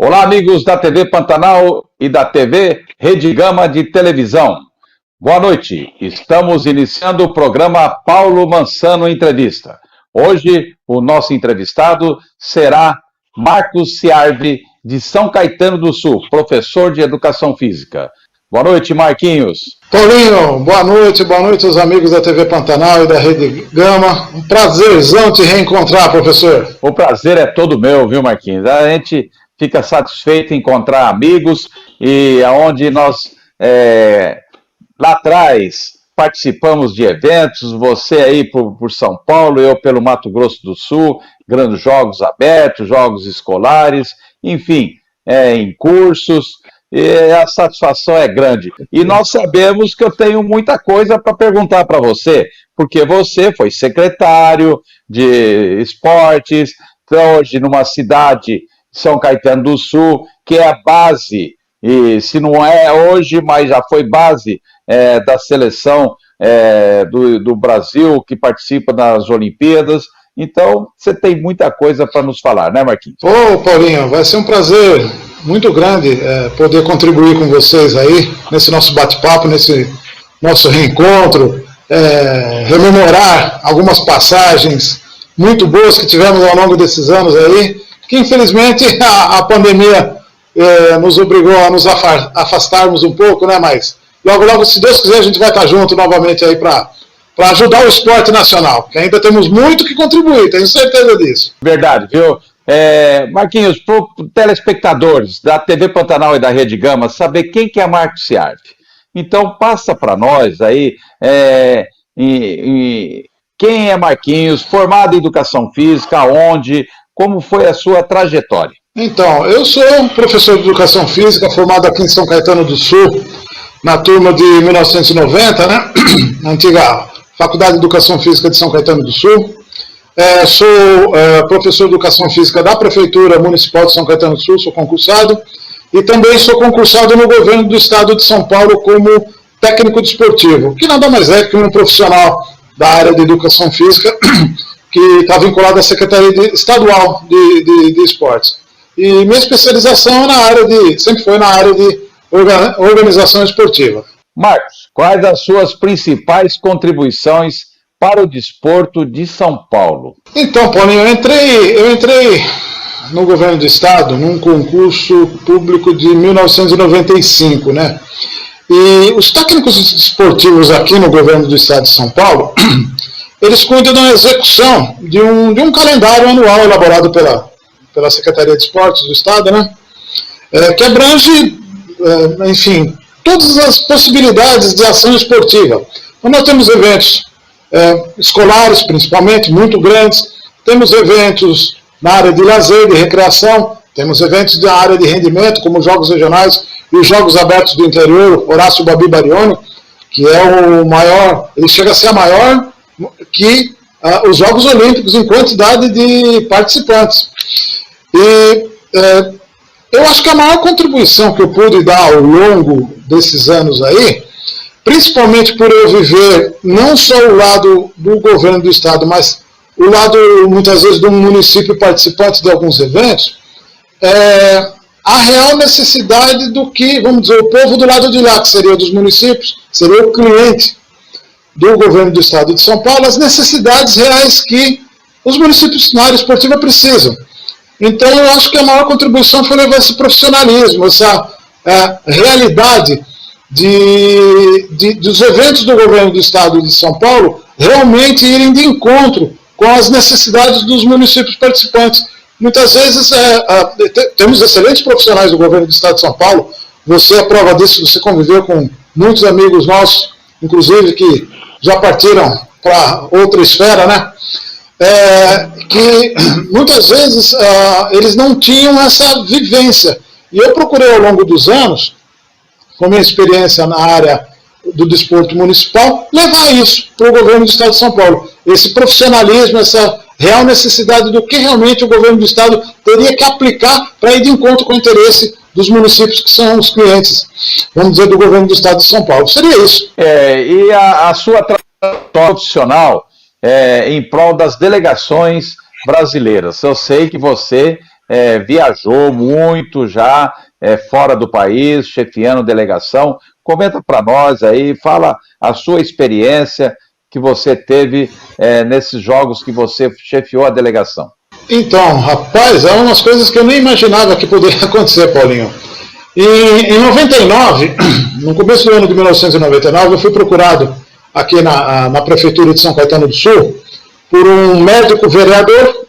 Olá, amigos da TV Pantanal e da TV Rede Gama de televisão. Boa noite. Estamos iniciando o programa Paulo Mansano Entrevista. Hoje, o nosso entrevistado será Marcos Ciardi, de São Caetano do Sul, professor de Educação Física. Boa noite, Marquinhos. Paulinho, boa noite aos amigos da TV Pantanal e da Rede Gama. Um prazerzão te reencontrar, professor. O prazer é todo meu, viu, Marquinhos? A gente fica satisfeito em encontrar amigos e aonde nós, lá atrás, participamos de eventos, você aí por São Paulo, eu pelo Mato Grosso do Sul, grandes jogos abertos, jogos escolares, enfim, em cursos, e a satisfação é grande. E nós sabemos que eu tenho muita coisa para perguntar para você, porque você foi secretário de esportes, hoje numa cidade, São Caetano do Sul, que é a base, e se não é hoje, mas já foi base da seleção do Brasil, que participa das Olimpíadas. Então, você tem muita coisa para nos falar, né, Marquinhos? Ô, Paulinho, vai ser um prazer muito grande poder contribuir com vocês aí, nesse nosso bate-papo, nesse nosso reencontro, rememorar algumas passagens muito boas que tivemos ao longo desses anos aí, que infelizmente a pandemia nos obrigou a nos afastarmos um pouco, né? Mas logo, se Deus quiser, a gente vai estar junto novamente aí para ajudar o esporte nacional, que ainda temos muito que contribuir, tenho certeza disso. Verdade, viu? Marquinhos, para os telespectadores da TV Pantanal e da Rede Gama saber quem que é Marcos Ciardi. Então passa para nós aí quem é Marquinhos, formado em Educação Física, onde, como foi a sua trajetória? Então, eu sou professor de Educação Física, formado aqui em São Caetano do Sul, na turma de 1990, né? Na antiga Faculdade de Educação Física de São Caetano do Sul. Sou professor de Educação Física da Prefeitura Municipal de São Caetano do Sul, sou concursado, e também sou concursado no governo do Estado de São Paulo como técnico desportivo, que nada mais é que um profissional da área de Educação Física, que está vinculado à Secretaria Estadual de Esportes. E minha especialização sempre foi na área de organização esportiva. Marcos, quais as suas principais contribuições para o desporto de São Paulo? Então, Paulinho, eu entrei no governo do estado num concurso público de 1995, né? E os técnicos desportivos aqui no governo do estado de São Paulo, eles cuidam da execução de um calendário anual elaborado pela Secretaria de Esportes do estado, né? Que abrange, enfim, todas as possibilidades de ação esportiva. Então, nós temos eventos escolares, principalmente, muito grandes, temos eventos na área de lazer, de recreação, temos eventos na área de rendimento, como os Jogos Regionais e os Jogos Abertos do Interior, Horácio Babi Barioni, que é o maior, ele chega a ser maior que os Jogos Olímpicos em quantidade de participantes. E eu acho que a maior contribuição que eu pude dar ao longo desses anos aí, principalmente por eu viver não só o lado do governo do estado, mas o lado, muitas vezes, do município participante de alguns eventos, a real necessidade do que, vamos dizer, o povo do lado de lá, que seria dos municípios, seria o cliente do governo do estado de São Paulo, as necessidades reais que os municípios na área esportiva precisam. Então, eu acho que a maior contribuição foi levar esse profissionalismo, essa realidade dos eventos do governo do estado de São Paulo realmente irem de encontro com as necessidades dos municípios participantes. Muitas vezes temos excelentes profissionais do governo do estado de São Paulo, você é prova disso, você conviveu com muitos amigos nossos, inclusive que já partiram para outra esfera, né? Que muitas vezes eles não tinham essa vivência. E eu procurei ao longo dos anos, com minha experiência na área do desporto municipal, levar isso para o governo do estado de São Paulo. Esse profissionalismo, essa real necessidade do que realmente o governo do estado teria que aplicar para ir de encontro com o interesse dos municípios que são os clientes, vamos dizer, do governo do estado de São Paulo. Seria isso. E a sua trajetória profissional em prol das delegações brasileiras. Eu sei que você viajou muito já fora do país, chefiando delegação. Comenta para nós aí, fala a sua experiência que você teve nesses jogos que você chefiou a delegação. Então, rapaz, há umas coisas que eu nem imaginava que poderia acontecer, Paulinho. Em 99, no começo do ano de 1999, eu fui procurado aqui na Prefeitura de São Caetano do Sul por um médico vereador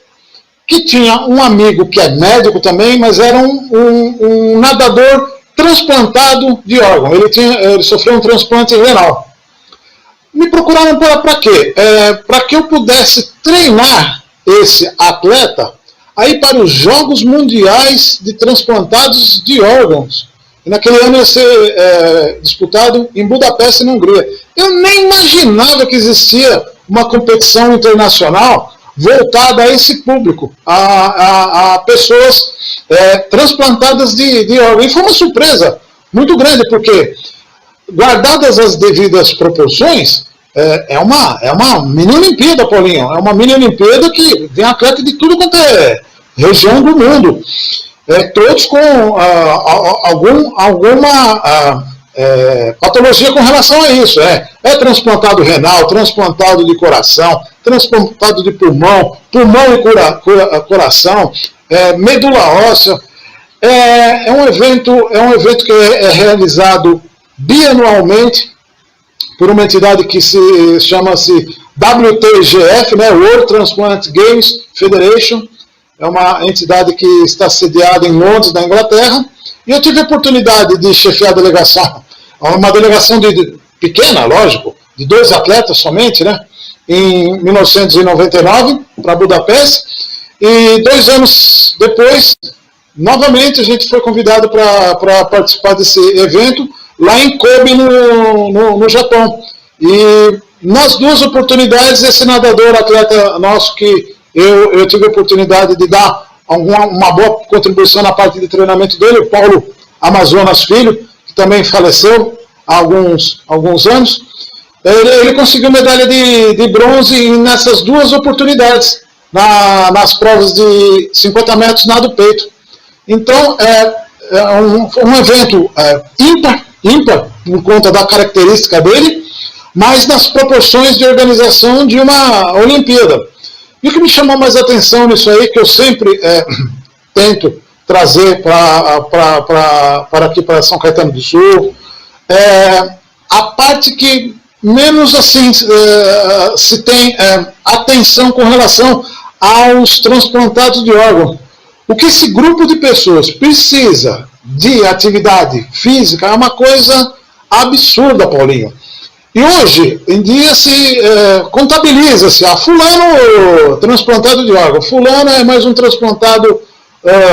que tinha um amigo que é médico também, mas era um nadador transplantado de órgão. Ele sofreu um transplante renal. Me procuraram para quê? Para que eu pudesse treinar esse atleta aí para os Jogos Mundiais de Transplantados de Órgãos. E naquele ano ia ser disputado em Budapeste, na Hungria. Eu nem imaginava que existia uma competição internacional voltada a esse público, a pessoas transplantadas de órgãos. E foi uma surpresa muito grande, porque, guardadas as devidas proporções, é uma mini Olimpíada, Paulinho. É uma mini Olimpíada que vem atleta de tudo quanto é região do mundo. Todos com alguma patologia com relação a isso. Transplantado renal, transplantado de coração, transplantado de pulmão e coração, medula óssea. É um evento que é realizado bianualmente por uma entidade que chama-se WTGF, World Transplant Games Federation. É uma entidade que está sediada em Londres, na Inglaterra. E eu tive a oportunidade de chefiar a delegação, uma delegação pequena, lógico, de 2 atletas somente, em 1999, para Budapeste. E 2 anos depois, novamente, a gente foi convidado para participar desse evento, lá em Kobe, no Japão. E nas 2 oportunidades, esse nadador, atleta nosso, que eu tive a oportunidade de dar uma boa contribuição na parte de treinamento dele, o Paulo Amazonas Filho, que também faleceu há alguns anos, ele conseguiu medalha de bronze nessas 2 oportunidades, nas provas de 50 metros nado peito. Então, um evento ímpar, por conta da característica dele, mas nas proporções de organização de uma Olimpíada. E o que me chamou mais atenção nisso aí, que eu sempre tento trazer para aqui, para São Caetano do Sul, a parte que menos assim se tem atenção com relação aos transplantados de órgãos. O que esse grupo de pessoas precisa de atividade física é uma coisa absurda, Paulinho. E hoje em dia contabiliza-se, fulano transplantado de órgão, fulano é mais um transplantado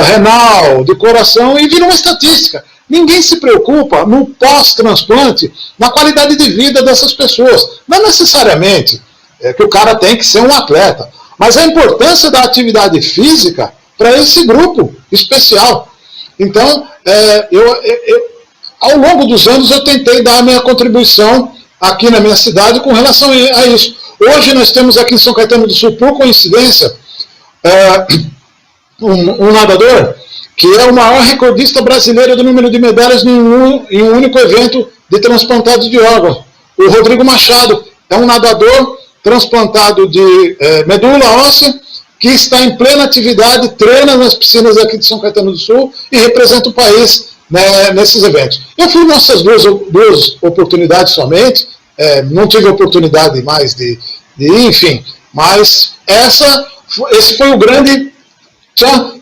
renal, de coração, e vira uma estatística. Ninguém se preocupa no pós-transplante, na qualidade de vida dessas pessoas. Não necessariamente que o cara tem que ser um atleta, mas a importância da atividade física para esse grupo especial. Então, ao longo dos anos eu tentei dar a minha contribuição aqui na minha cidade com relação a isso. Hoje nós temos aqui em São Caetano do Sul, por coincidência, um nadador que é o maior recordista brasileiro do número de medalhas em um único evento de transplantado de órgãos. O Rodrigo Machado é um nadador transplantado de medula óssea, que está em plena atividade, treina nas piscinas aqui de São Caetano do Sul e representa o país nesses eventos. Eu fui nessas duas oportunidades somente, não tive oportunidade mais enfim, mas esse foi o grande tchan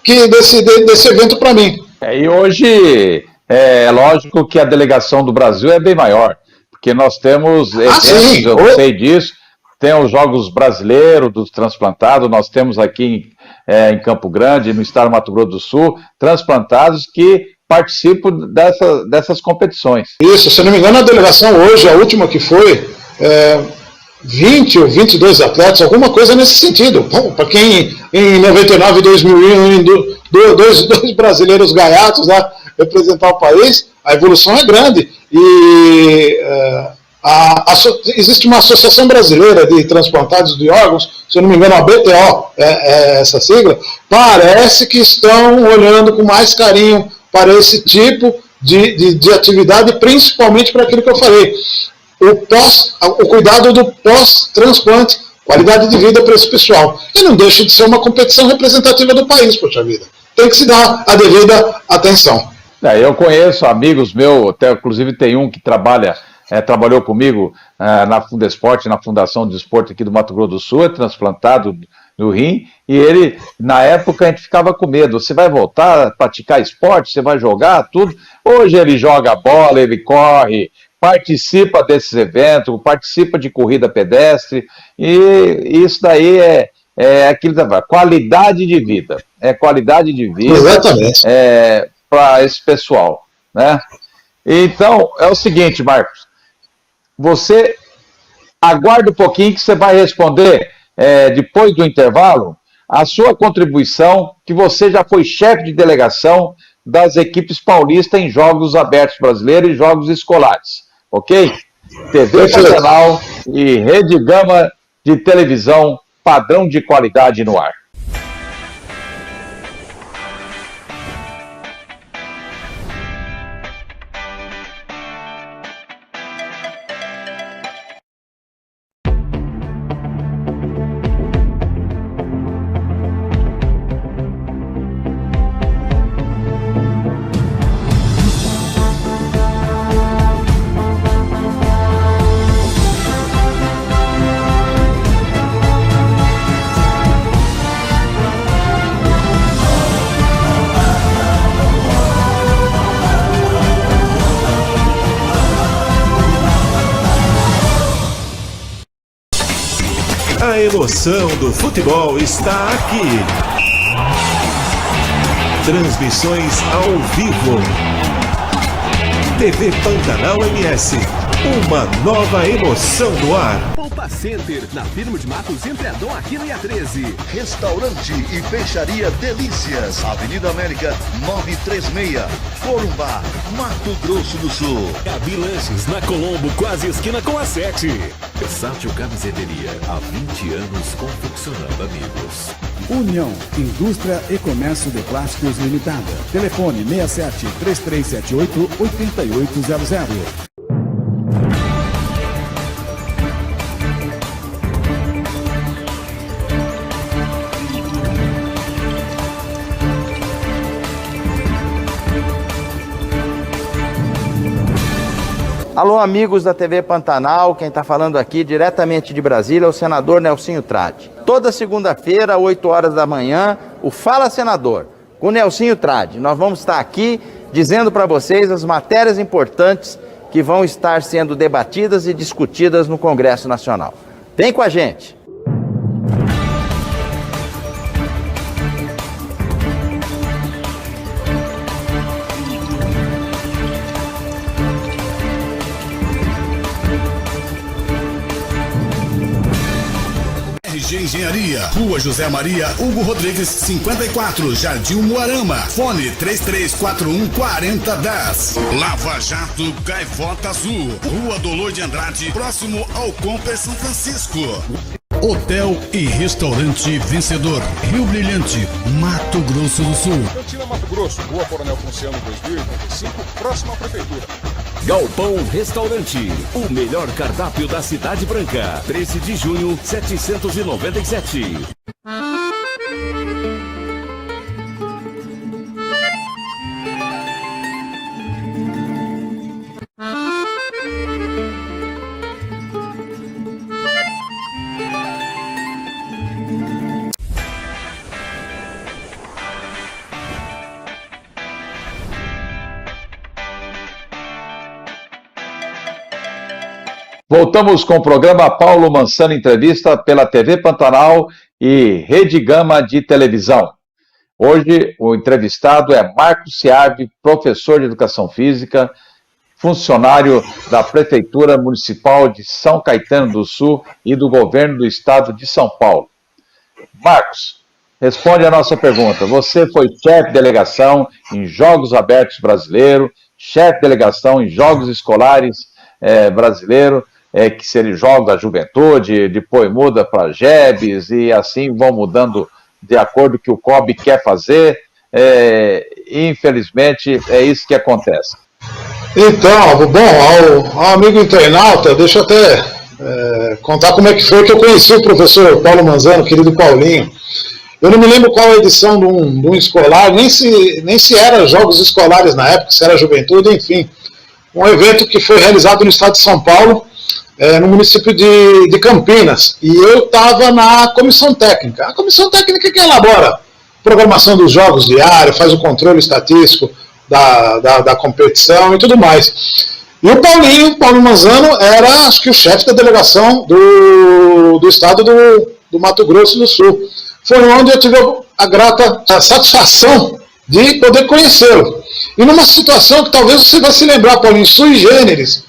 desse evento para mim. E hoje é lógico que a delegação do Brasil é bem maior, porque nós temos eventos, eu sei disso. Tem os Jogos Brasileiros dos Transplantados, nós temos aqui em Campo Grande, no estado do Mato Grosso do Sul, transplantados que participam dessas competições. Isso, se não me engano, a delegação hoje, a última que foi, 20 ou 22 atletas, alguma coisa nesse sentido. Para quem em 99 e 2001, dois brasileiros gaiatos lá representar o país, a evolução é grande. E Existe uma Associação Brasileira de Transplantados de Órgãos, se eu não me engano, a BTO, essa sigla, parece que estão olhando com mais carinho para esse tipo de atividade, principalmente para aquilo que eu falei, o cuidado do pós-transplante, qualidade de vida para esse pessoal. E não deixa de ser uma competição representativa do país, poxa vida. Tem que se dar a devida atenção. Eu conheço amigos meus, até inclusive tem um que trabalhou comigo na Fundesporte, na Fundação de Esporte aqui do Mato Grosso do Sul, é transplantado no rim, e ele, na época, a gente ficava com medo, você vai voltar a praticar esporte, você vai jogar, tudo. Hoje ele joga bola, ele corre, participa desses eventos, participa de corrida pedestre, e isso daí é aquilo da qualidade de vida. É qualidade de vida para esse pessoal, né? Então, é o seguinte, Marcos, você aguarda um pouquinho que você vai responder, depois do intervalo, a sua contribuição, que você já foi chefe de delegação das equipes paulistas em Jogos Abertos Brasileiros e Jogos Escolares. Ok? TV Pantanal e Rede Gama de televisão, padrão de qualidade no ar. A emoção do futebol está aqui. Transmissões ao vivo. TV Pantanal MS. Uma nova emoção no ar. Poupa Center, na Firmo de Matos, entre Adão Aquino e A13. Restaurante e Peixaria Delícias, Avenida América 936, Corumbá, Mato Grosso do Sul. Gabi Lanches, na Colombo, quase esquina com a 7. Versátil Camiseteria, há 20 anos confeccionando amigos. União, Indústria e Comércio de Plásticos Limitada. Telefone 67 3378 8800. Alô, amigos da TV Pantanal, quem está falando aqui diretamente de Brasília é o senador Nelsinho Trade. Toda segunda-feira, 8 horas da manhã, o Fala Senador, com o Nelsinho Trade. Nós vamos estar aqui dizendo para vocês as matérias importantes que vão estar sendo debatidas e discutidas no Congresso Nacional. Vem com a gente! RG Engenharia, Rua José Maria, Hugo Rodrigues, 54, Jardim Moarama. Fone 3341-4010. Lava Jato Gaivota Azul, Rua Dolor de Andrade, próximo ao Comper São Francisco. Hotel e Restaurante Vencedor, Rio Brilhante, Mato Grosso do Sul. Cantina Mato Grosso, Rua Coronel Ponciano 2085, próxima à Prefeitura. Galpão Restaurante, o melhor cardápio da Cidade Branca. 13 de junho, 797. Voltamos com o programa Paulo Mansano Entrevista pela TV Pantanal e Rede Gama de televisão. Hoje o entrevistado é Marcos Ciardi, professor de Educação Física, funcionário da Prefeitura Municipal de São Caetano do Sul e do Governo do Estado de São Paulo. Marcos, responde a nossa pergunta. Você foi chefe de delegação em Jogos Abertos Brasileiros, chefe de delegação em Jogos Escolares brasileiros, que seria jogos da juventude, depois muda para JEBs e assim vão mudando de acordo com o que o COB quer fazer. Infelizmente, é isso que acontece. Então, bom, ao amigo internauta, deixa eu até contar como é que foi que eu conheci o professor Paulo Manzano, querido Paulinho. Eu não me lembro qual a edição de um escolar, nem se era jogos escolares na época, se era juventude, enfim. Um evento que foi realizado no estado de São Paulo, no município de Campinas. E eu estava na comissão técnica. A comissão técnica que elabora programação dos jogos diários, faz o controle estatístico da competição e tudo mais. E o Paulo Manzano, era, acho que, o chefe da delegação do estado do Mato Grosso do Sul. Foi onde eu tive a grata satisfação de poder conhecê-lo. E numa situação que talvez você vai se lembrar, Paulinho, sui generis.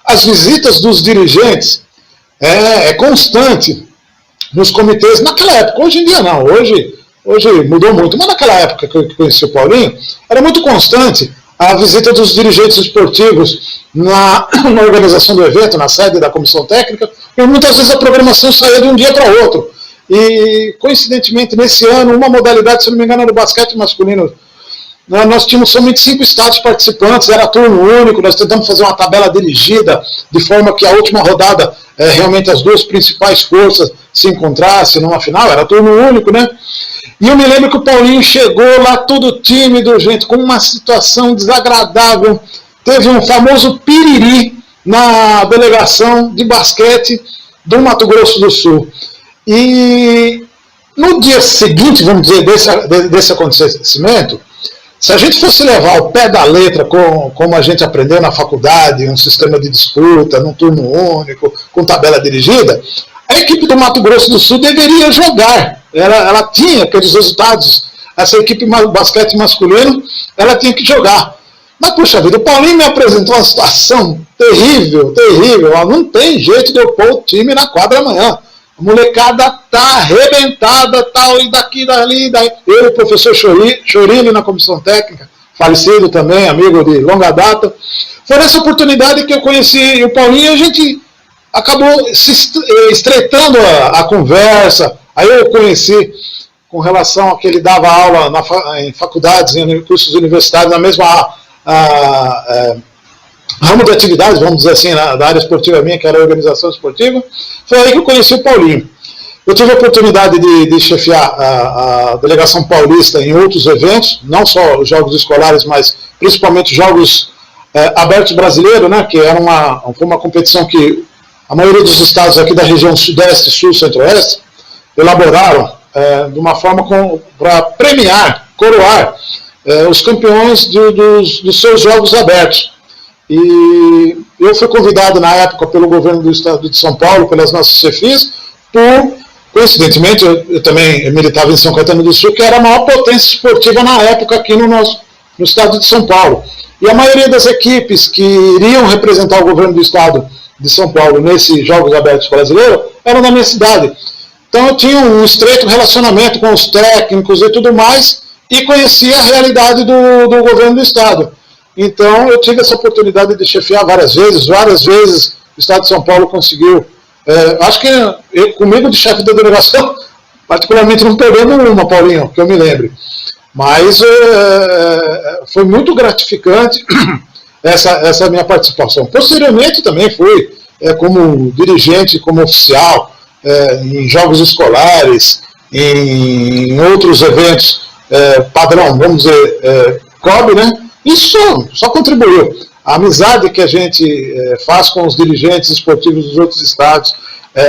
As visitas dos dirigentes é constante nos comitês, naquela época, hoje em dia não, hoje mudou muito, mas naquela época que eu conheci o Paulinho, era muito constante a visita dos dirigentes esportivos na organização do evento, na sede da comissão técnica, e muitas vezes a programação saía de um dia para outro. E, coincidentemente, nesse ano, uma modalidade, se não me engano, era o basquete masculino. Nós tínhamos somente 5 estados participantes, era turno único, nós tentamos fazer uma tabela dirigida, de forma que a última rodada, realmente as duas principais forças se encontrassem numa final, era turno único, né? E eu me lembro que o Paulinho chegou lá todo tímido, gente, com uma situação desagradável. Teve um famoso piriri na delegação de basquete do Mato Grosso do Sul. E no dia seguinte, vamos dizer, desse acontecimento, se a gente fosse levar ao pé da letra, como a gente aprendeu na faculdade, um sistema de disputa, num turno único, com tabela dirigida, a equipe do Mato Grosso do Sul deveria jogar. Ela tinha aqueles resultados, essa equipe basquete masculino, ela tinha que jogar. Mas, puxa vida, o Paulinho me apresentou uma situação terrível. Não tem jeito de eu pôr o time na quadra amanhã. A molecada tá arrebentada, tal, e daqui, dali, daí. Eu e o professor Chorini na comissão técnica, falecido também, amigo de longa data. Foi nessa oportunidade que eu conheci o Paulinho e a gente acabou se estreitando a conversa. Aí eu conheci com relação a que ele dava aula em faculdades, em cursos universitários, na mesma ramo de atividades, vamos dizer assim, da área esportiva minha, que era a organização esportiva. Foi aí que eu conheci o Paulinho. Eu tive a oportunidade de chefiar a delegação paulista em outros eventos, não só os jogos escolares, mas principalmente jogos abertos brasileiros, né, que era foi uma competição que a maioria dos estados aqui da região sudeste, sul, centro-oeste, elaboraram de uma forma para premiar, coroar os campeões dos seus jogos abertos. E eu fui convidado na época pelo governo do estado de São Paulo, pelas nossas chefias, coincidentemente, eu também militava em São Caetano do Sul, que era a maior potência esportiva na época aqui no estado de São Paulo. E a maioria das equipes que iriam representar o governo do estado de São Paulo nesses Jogos Abertos Brasileiros eram na minha cidade. Então eu tinha um estreito relacionamento com os técnicos e tudo mais, e conhecia a realidade do governo do estado. Então eu tive essa oportunidade de chefiar várias vezes o estado de São Paulo conseguiu, acho que comigo de chefe da delegação, particularmente não perdendo uma, Paulinho, que eu me lembre. Mas foi muito gratificante essa minha participação. Posteriormente também fui como dirigente, como oficial, em jogos escolares, em outros eventos padrão, vamos dizer, COB, né? Isso só contribuiu. A amizade que a gente faz com os dirigentes esportivos dos outros estados,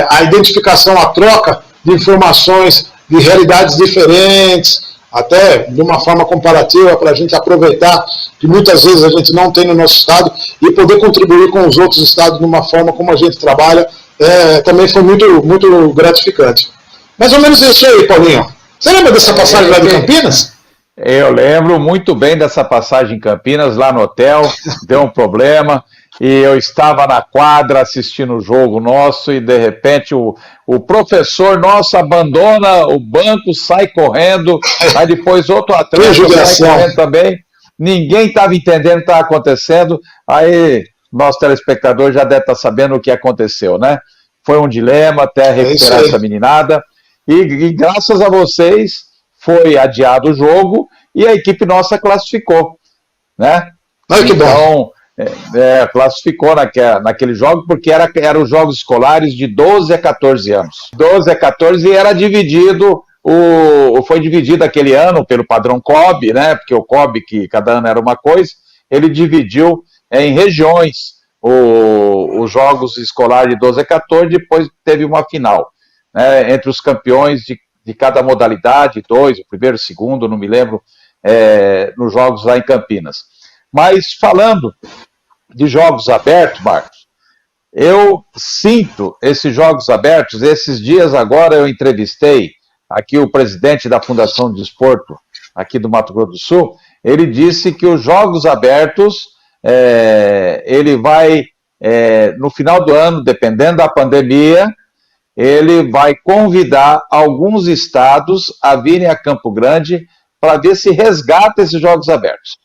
a identificação, a troca de informações de realidades diferentes, até de uma forma comparativa para a gente aproveitar que muitas vezes a gente não tem no nosso estado e poder contribuir com os outros estados de uma forma como a gente trabalha, também foi muito, muito gratificante. Mais ou menos isso aí, Paulinho. Você lembra dessa passagem lá de Campinas? Eu lembro muito bem dessa passagem em Campinas, lá no hotel, deu um problema, e eu estava na quadra assistindo o jogo nosso, e de repente o professor nosso abandona o banco, sai correndo, aí depois outro atleta sai correndo também, ninguém estava entendendo o que estava acontecendo, aí nosso telespectador já deve estar sabendo o que aconteceu, né? Foi um dilema até recuperar essa meninada, e graças a vocês foi adiado o jogo e a equipe nossa classificou, né? Que bom. Então, classificou naquele jogo, porque eram os jogos escolares de 12 a 14 anos. 12 a 14 e era dividido, foi dividido aquele ano pelo padrão COB, né? Porque o COB, que cada ano era uma coisa, ele dividiu em regiões os jogos escolares de 12 a 14, depois teve uma final, né, entre os campeões de cada modalidade, dois, o primeiro, o segundo, não me lembro, nos jogos lá em Campinas. Mas falando de jogos abertos, Marcos, eu sinto esses jogos abertos. Esses dias agora eu entrevistei aqui o presidente da Fundação de Desporto aqui do Mato Grosso do Sul. Ele disse que os jogos abertos, ele vai, no final do ano, dependendo da pandemia, ele vai convidar alguns estados a virem a Campo Grande para ver se resgata esses jogos abertos.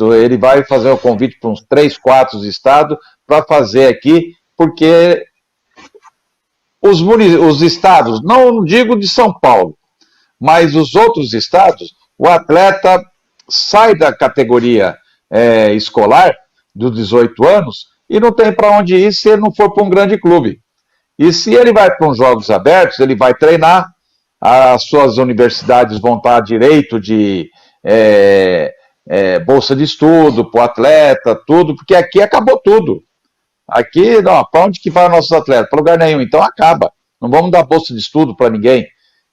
Ele vai fazer o convite para uns 3, 4 estados para fazer aqui, porque os estados, não digo de São Paulo, mas os outros estados, o atleta sai da categoria escolar dos 18 anos e não tem para onde ir se ele não for para um grande clube. E se ele vai para uns jogos abertos, ele vai treinar, as suas universidades vão estar a direito de bolsa de estudo para o atleta, tudo, porque aqui acabou tudo. Aqui, não, para onde que vai nossos atletas? Para lugar nenhum, então acaba. Não vamos dar bolsa de estudo para ninguém.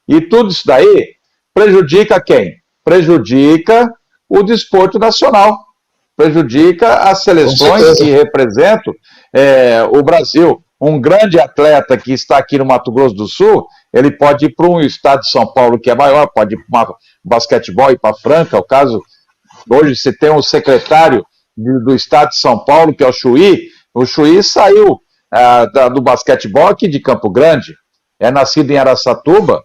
E tudo isso daí prejudica quem? Prejudica o desporto nacional, prejudica as seleções que representam o Brasil. Um grande atleta que está aqui no Mato Grosso do Sul, ele pode ir para um estado de São Paulo que é maior, pode ir para basquetebol e para Franca. O caso, hoje você tem um secretário do estado de São Paulo, que é o Chuí. O Chuí saiu do basquetebol aqui de Campo Grande, é nascido em Araçatuba,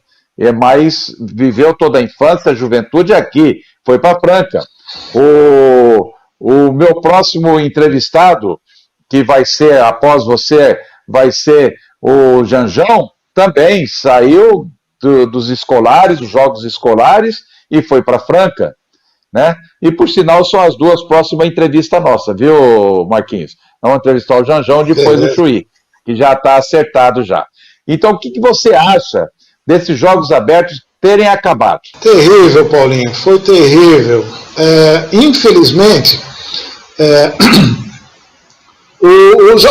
mas viveu toda a infância, a juventude aqui, foi para Franca. O meu próximo entrevistado, que vai ser, após você, vai ser o Janjão, também saiu dos escolares, dos jogos escolares, e foi para Franca, né? E por sinal são as duas próximas entrevistas nossas, viu, Marquinhos? Vamos entrevistar o Janjão, depois o Chuí, que já está acertado já. Então, o que você acha desses jogos abertos terem acabado? Terrível, Paulinho, foi terrível. Infelizmente, os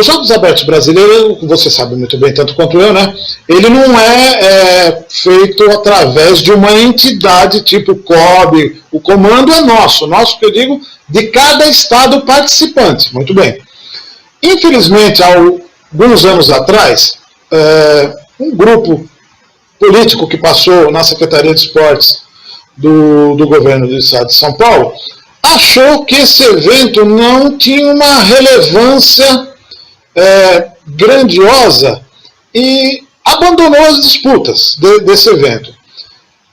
Jogos Abertos brasileiros, você sabe muito bem, tanto quanto eu, né? Ele não é feito através de uma entidade tipo COB. O comando é nosso que eu digo, de cada estado participante. Muito bem. Infelizmente, há alguns anos atrás, um grupo político que passou na Secretaria de Esportes do governo do estado de São Paulo achou que esse evento não tinha uma relevância grandiosa e abandonou as disputas desse evento.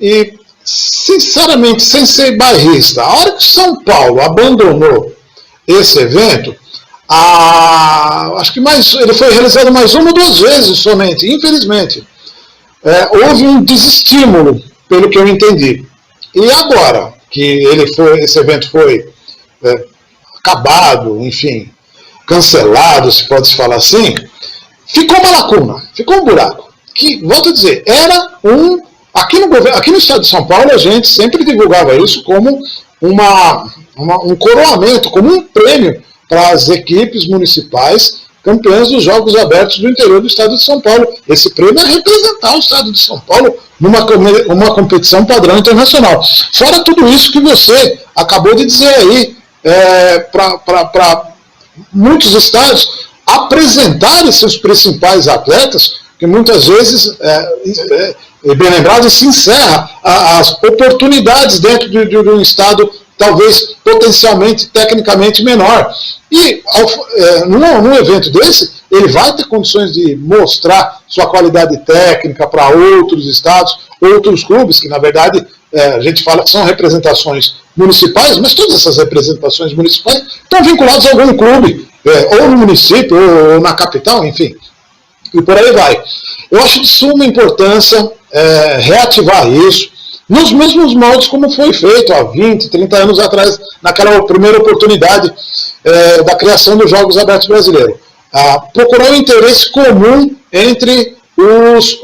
E, sinceramente, sem ser bairrista, a hora que São Paulo abandonou esse evento, acho que ele foi realizado mais 1 ou 2 vezes somente, infelizmente. Houve um desestímulo, pelo que eu entendi. E agora que esse evento foi acabado, enfim, cancelado, se pode falar assim, ficou uma lacuna, ficou um buraco. Que, volto a dizer, era aqui no estado de São Paulo, a gente sempre divulgava isso como um coroamento, como um prêmio para as equipes municipais campeãs dos Jogos Abertos do interior do estado de São Paulo. Esse prêmio é representar o estado de São Paulo numa competição padrão internacional. Fora tudo isso que você acabou de dizer aí, para muitos estados apresentarem seus principais atletas, que muitas vezes, bem lembrado, se encerra as oportunidades dentro de um estado talvez potencialmente, tecnicamente menor. E num evento desse, ele vai ter condições de mostrar sua qualidade técnica para outros estados, outros clubes, que na verdade a gente fala que são representações municipais, mas todas essas representações municipais estão vinculadas a algum clube, ou no município, ou na capital, enfim, e por aí vai. Eu acho de suma importância reativar isso, nos mesmos moldes como foi feito há 20, 30 anos atrás, naquela primeira oportunidade da criação dos Jogos Abertos Brasileiros. Procurar um interesse comum entre os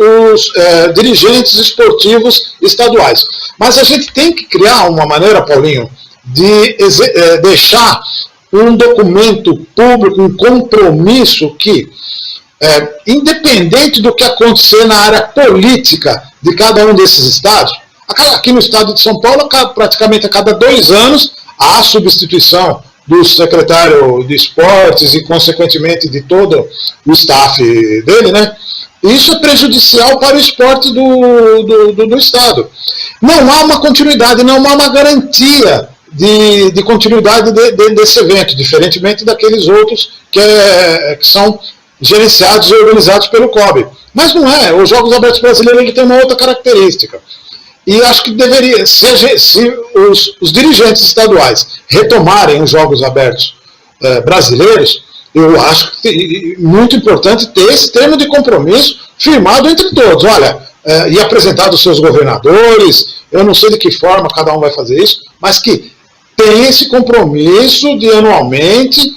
dirigentes esportivos estaduais. Mas a gente tem que criar uma maneira, Paulinho, de deixar um documento público, um compromisso que, independente do que acontecer na área política de cada um desses estados, aqui no estado de São Paulo, praticamente a cada 2 anos, há a substituição do secretário de esportes e, consequentemente, de todo o staff dele, né? Isso é prejudicial para o esporte do estado. Não há uma continuidade, não há uma garantia de continuidade desse evento, diferentemente daqueles outros que são gerenciados e organizados pelo COB. Mas não é, os Jogos Abertos Brasileiros ele tem uma outra característica. E acho que deveria, se os dirigentes estaduais retomarem os Jogos Abertos brasileiros, eu acho que é muito importante ter esse termo de compromisso firmado entre todos. Olha, e apresentado aos seus governadores, eu não sei de que forma cada um vai fazer isso, mas que tem esse compromisso de anualmente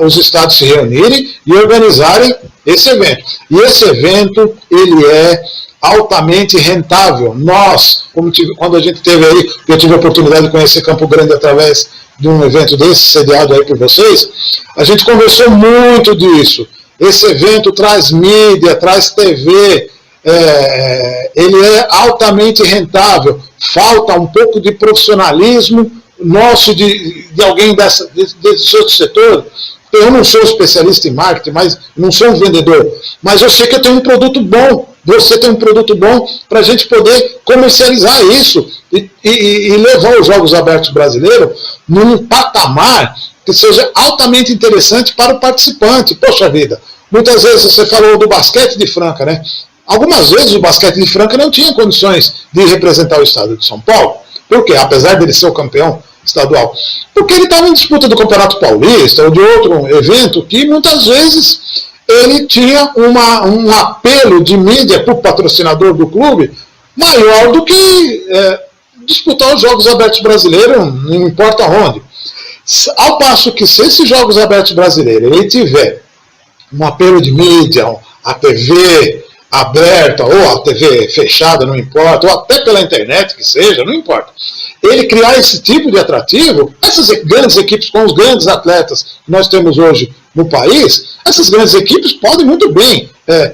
os estados se reunirem e organizarem esse evento. E esse evento, ele é altamente rentável. Nós, quando a gente teve aí, eu tive a oportunidade de conhecer Campo Grande através de um evento desse, sediado aí por vocês, a gente conversou muito disso. Esse evento traz mídia, traz TV, ele é altamente rentável. Falta um pouco de profissionalismo nosso, de alguém desse outro setor. Eu não sou especialista em marketing, mas não sou um vendedor, mas eu sei que eu tenho um produto bom. Você tem um produto bom para a gente poder comercializar isso e levar os Jogos Abertos Brasileiros num patamar que seja altamente interessante para o participante. Poxa vida, muitas vezes você falou do basquete de Franca, né? Algumas vezes o basquete de Franca não tinha condições de representar o estado de São Paulo. Por quê? Apesar dele ser o campeão estadual. Porque ele estava em disputa do Campeonato Paulista ou de outro evento que muitas vezes ele tinha um apelo de mídia para o patrocinador do clube maior do que disputar os Jogos Abertos Brasileiros, não importa onde. Ao passo que, se esses Jogos Abertos Brasileiros ele tiver um apelo de mídia, a TV aberta ou a TV fechada, não importa, ou até pela internet que seja, não importa, ele criar esse tipo de atrativo, essas grandes equipes com os grandes atletas que nós temos hoje no país, essas grandes equipes podem muito bem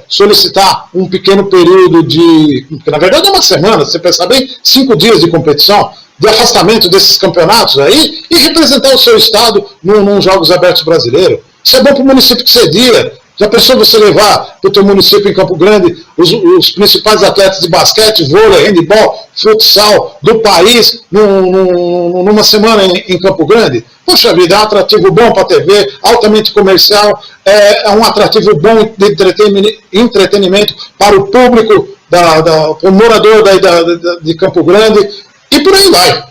solicitar um pequeno período que na verdade é uma semana, você pensar bem, 5 dias de competição, de afastamento desses campeonatos aí, e representar o seu estado num Jogos Abertos Brasileiro. Isso é bom para o município que cedia. Já pensou você levar para o teu município em Campo Grande os principais atletas de basquete, vôlei, handebol, futsal do país numa semana em Campo Grande? Poxa vida, é um atrativo bom para a TV, altamente comercial, é um atrativo bom de entretenimento para o público, o morador de Campo Grande, e por aí vai.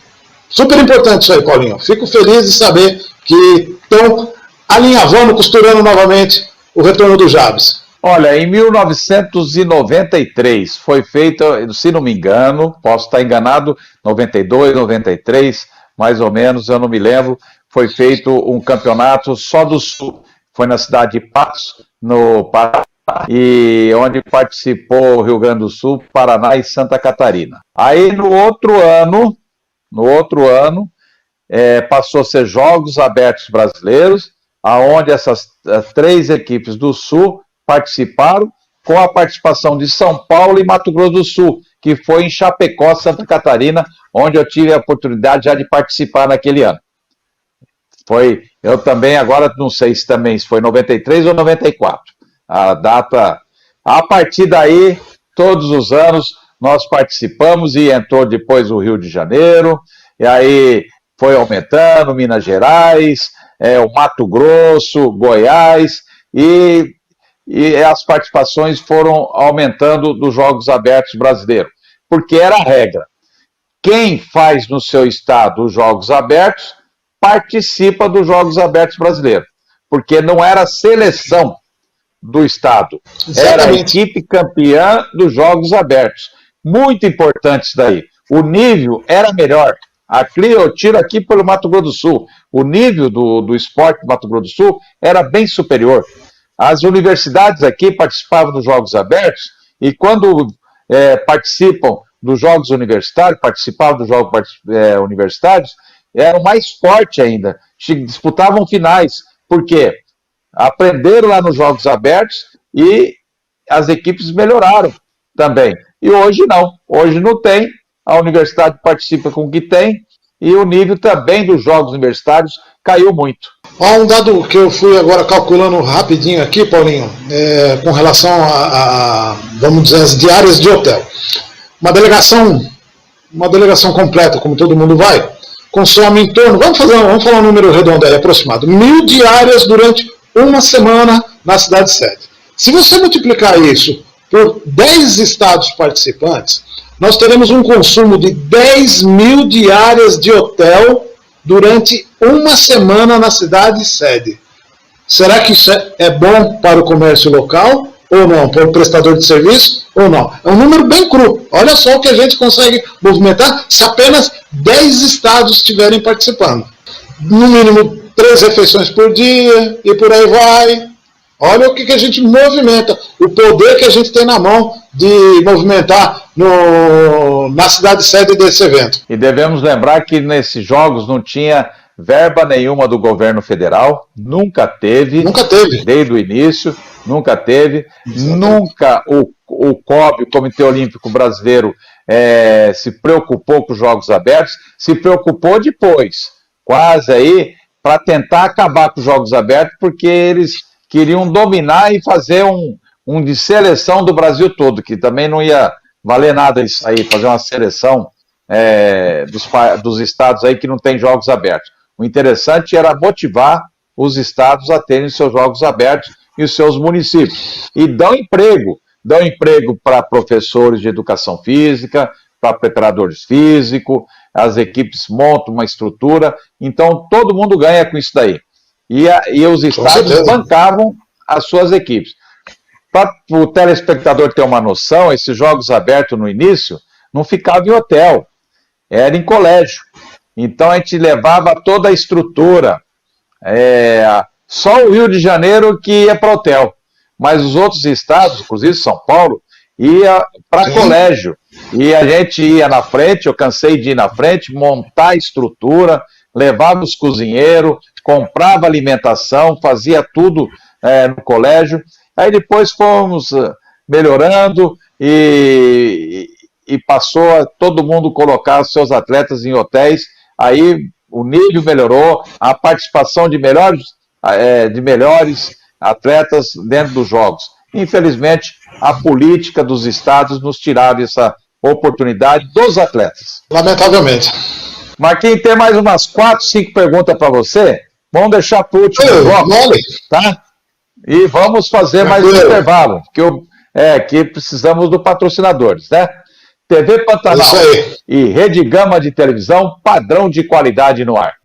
Super importante isso aí, Paulinho. Fico feliz de saber que estão alinhavando, costurando novamente o retorno do Jabs. Olha, em 1993 foi feito, se não me engano, posso estar enganado, 92, 93, mais ou menos, eu não me lembro, foi feito um campeonato só do Sul. Foi na cidade de Patos, no Paraná, e onde participou o Rio Grande do Sul, Paraná e Santa Catarina. Aí no outro ano, passou a ser Jogos Abertos Brasileiros, aonde essas 3 equipes do Sul participaram, com a participação de São Paulo e Mato Grosso do Sul, que foi em Chapecó, Santa Catarina, onde eu tive a oportunidade já de participar naquele ano. Eu também, agora não sei se foi 93 ou 94. A data, a partir daí, todos os anos, nós participamos e entrou depois o Rio de Janeiro, e aí foi aumentando, Minas Gerais, o Mato Grosso, Goiás, e as participações foram aumentando dos Jogos Abertos Brasileiros. porque era a regra. Quem faz no seu estado os Jogos Abertos participa dos Jogos Abertos brasileiros, porque não era seleção do estado, era a equipe campeã dos Jogos Abertos. Muito importante isso daí. O nível era melhor. Aqui, eu tiro aqui pelo Mato Grosso do Sul. O nível do esporte do Mato Grosso do Sul era bem superior. As universidades aqui participavam dos Jogos Abertos e quando participam dos Jogos Universitários, participavam dos Jogos Universitários, eram mais forte ainda. Disputavam finais. Por quê? Aprenderam lá nos Jogos Abertos e as equipes melhoraram também. E hoje não. Hoje não tem. A universidade participa com o que tem e o nível também dos Jogos Universitários caiu muito. Um dado que eu fui agora calculando rapidinho aqui, Paulinho, com relação a, vamos dizer, as diárias de hotel. Uma delegação completa, como todo mundo vai, consome em torno, vamos falar um número redondo aí, aproximado, 1.000 diárias durante uma semana na cidade sede. Se você multiplicar isso por 10 estados participantes, nós teremos um consumo de 10.000 diárias de hotel durante uma semana na cidade sede. Será que isso é bom para o comércio local ou não? Para o prestador de serviço ou não? É um número bem cru. Olha só o que a gente consegue movimentar se apenas 10 estados estiverem participando. No mínimo 3 refeições por dia e por aí vai. Olha o que a gente movimenta, o poder que a gente tem na mão de movimentar na cidade sede desse evento. E devemos lembrar que nesses jogos não tinha verba nenhuma do governo federal, nunca teve. Nunca teve. Desde o início, nunca teve. Exatamente. Nunca o COB, o Comitê Olímpico Brasileiro, se preocupou com os Jogos Abertos, se preocupou depois, quase aí, para tentar acabar com os Jogos Abertos, porque eles queriam dominar e fazer um de seleção do Brasil todo, que também não ia valer nada isso aí, fazer uma seleção dos estados aí que não tem Jogos Abertos. O interessante era motivar os estados a terem seus Jogos Abertos e os seus municípios. E dão emprego para professores de educação física, para preparadores físicos, as equipes montam uma estrutura, então todo mundo ganha com isso daí. E os estados bancavam as suas equipes. Para o telespectador ter uma noção, esses Jogos Abertos no início não ficavam em hotel, era em colégio. Então a gente levava toda a estrutura. Só o Rio de Janeiro que ia para hotel, mas os outros estados, inclusive São Paulo, ia para colégio. E a gente ia na frente, eu cansei de ir na frente, montar a estrutura, levava os cozinheiros, comprava alimentação, fazia tudo no colégio. Aí depois fomos melhorando e passou a todo mundo colocar seus atletas em hotéis. Aí o nível melhorou, a participação de melhores atletas dentro dos jogos. Infelizmente, a política dos estados nos tiraram essa oportunidade dos atletas. Lamentavelmente. Marquinhos, tem mais umas 4, 5 perguntas para você. Vamos deixar para o último bloco, tá? E vamos fazer mais um intervalo, que precisamos dos patrocinadores, né? TV Pantanal e Rede Gama de televisão, padrão de qualidade no ar.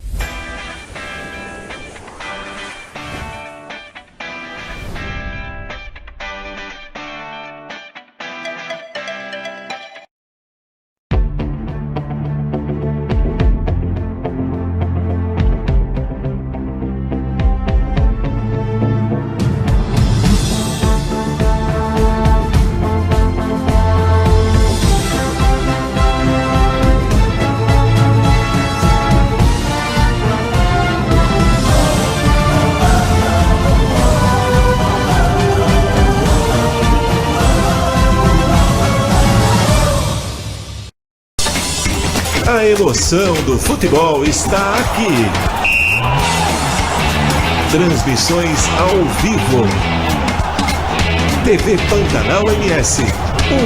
A emoção do futebol está aqui. Transmissões ao vivo. TV Pantanal MS.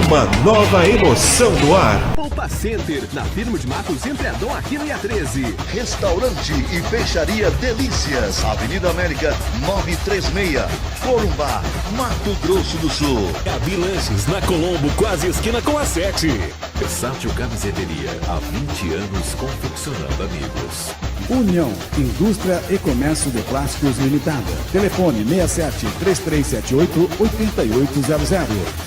Uma nova emoção no ar. Poupa Center, na Firmo de Matos, entre Adão Aquino e a 13. Restaurante e Peixaria Delícias, Avenida América 936, Corumbá, Mato Grosso do Sul. Gabi Lanches, na Colombo, quase esquina com a 7. Versátil Camiseteria, há 20 anos confeccionando amigos. União, Indústria e Comércio de Plásticos Limitada. Telefone 67 3378 8800.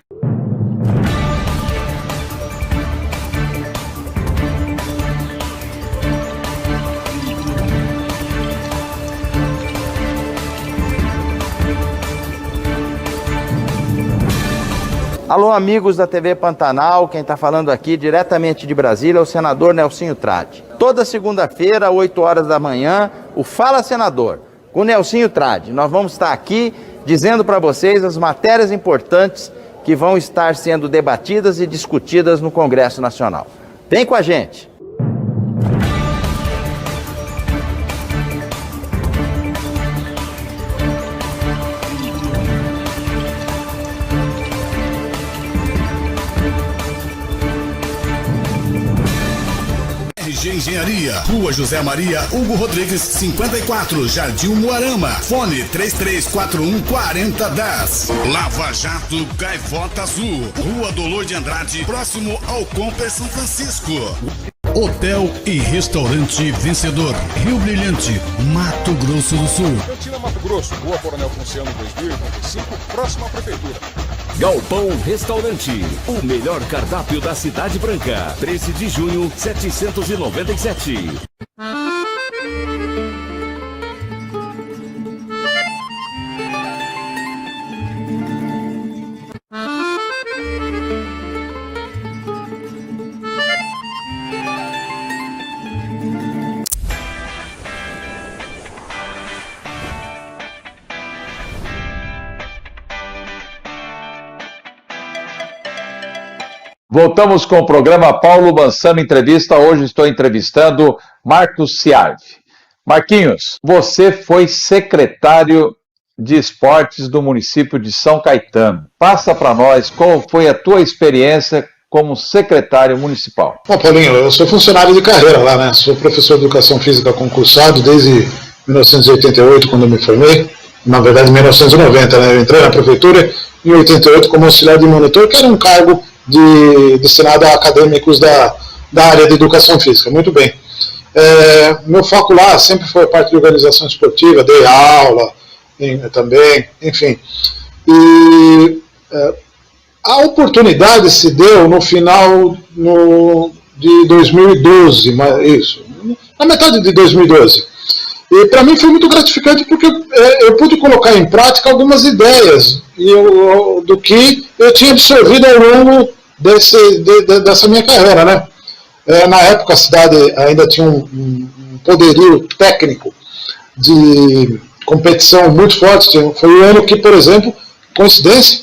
Alô, amigos da TV Pantanal, quem está falando aqui diretamente de Brasília é o senador Nelsinho Trade. Toda segunda-feira, 8 horas da manhã, o Fala Senador, com o Nelsinho Trade. Nós vamos estar aqui dizendo para vocês as matérias importantes que vão estar sendo debatidas e discutidas no Congresso Nacional. Vem com a gente! RG Engenharia, Rua José Maria Hugo Rodrigues, 54, Jardim Moarama. Fone 3341-4010. Lava Jato Gaivota Azul, Rua Dolor de Andrade, próximo ao Comper São Francisco. Hotel e Restaurante Vencedor, Rio Brilhante, Mato Grosso do Sul. Cantina Mato Grosso, Rua Coronel Ponciano 2085, próxima à Prefeitura. Galpão Restaurante, o melhor cardápio da Cidade Branca. 13 de junho, 797. Voltamos com o programa Paulo Mansano Entrevista. Hoje estou entrevistando Marcos Ciardi. Marquinhos, você foi secretário de esportes do município de São Caetano. Passa para nós qual foi a tua experiência como secretário municipal. Bom, Paulinho, eu sou funcionário de carreira lá, né? Sou professor de educação física concursado desde 1988, quando eu me formei. Na verdade, em 1990, né? Eu entrei na prefeitura em 88 como auxiliar de monitor, que era um cargo destinado a acadêmicos da área de educação física. Muito bem. Meu foco lá sempre foi a parte de organização esportiva, dei aula também, enfim. E a oportunidade se deu no final de 2012, isso, na metade de 2012. E para mim foi muito gratificante porque eu pude colocar em prática algumas ideias do que eu tinha absorvido ao longo dessa minha carreira, né? Na época a cidade ainda tinha um poderio técnico de competição muito forte. Foi o ano que, por exemplo, coincidência,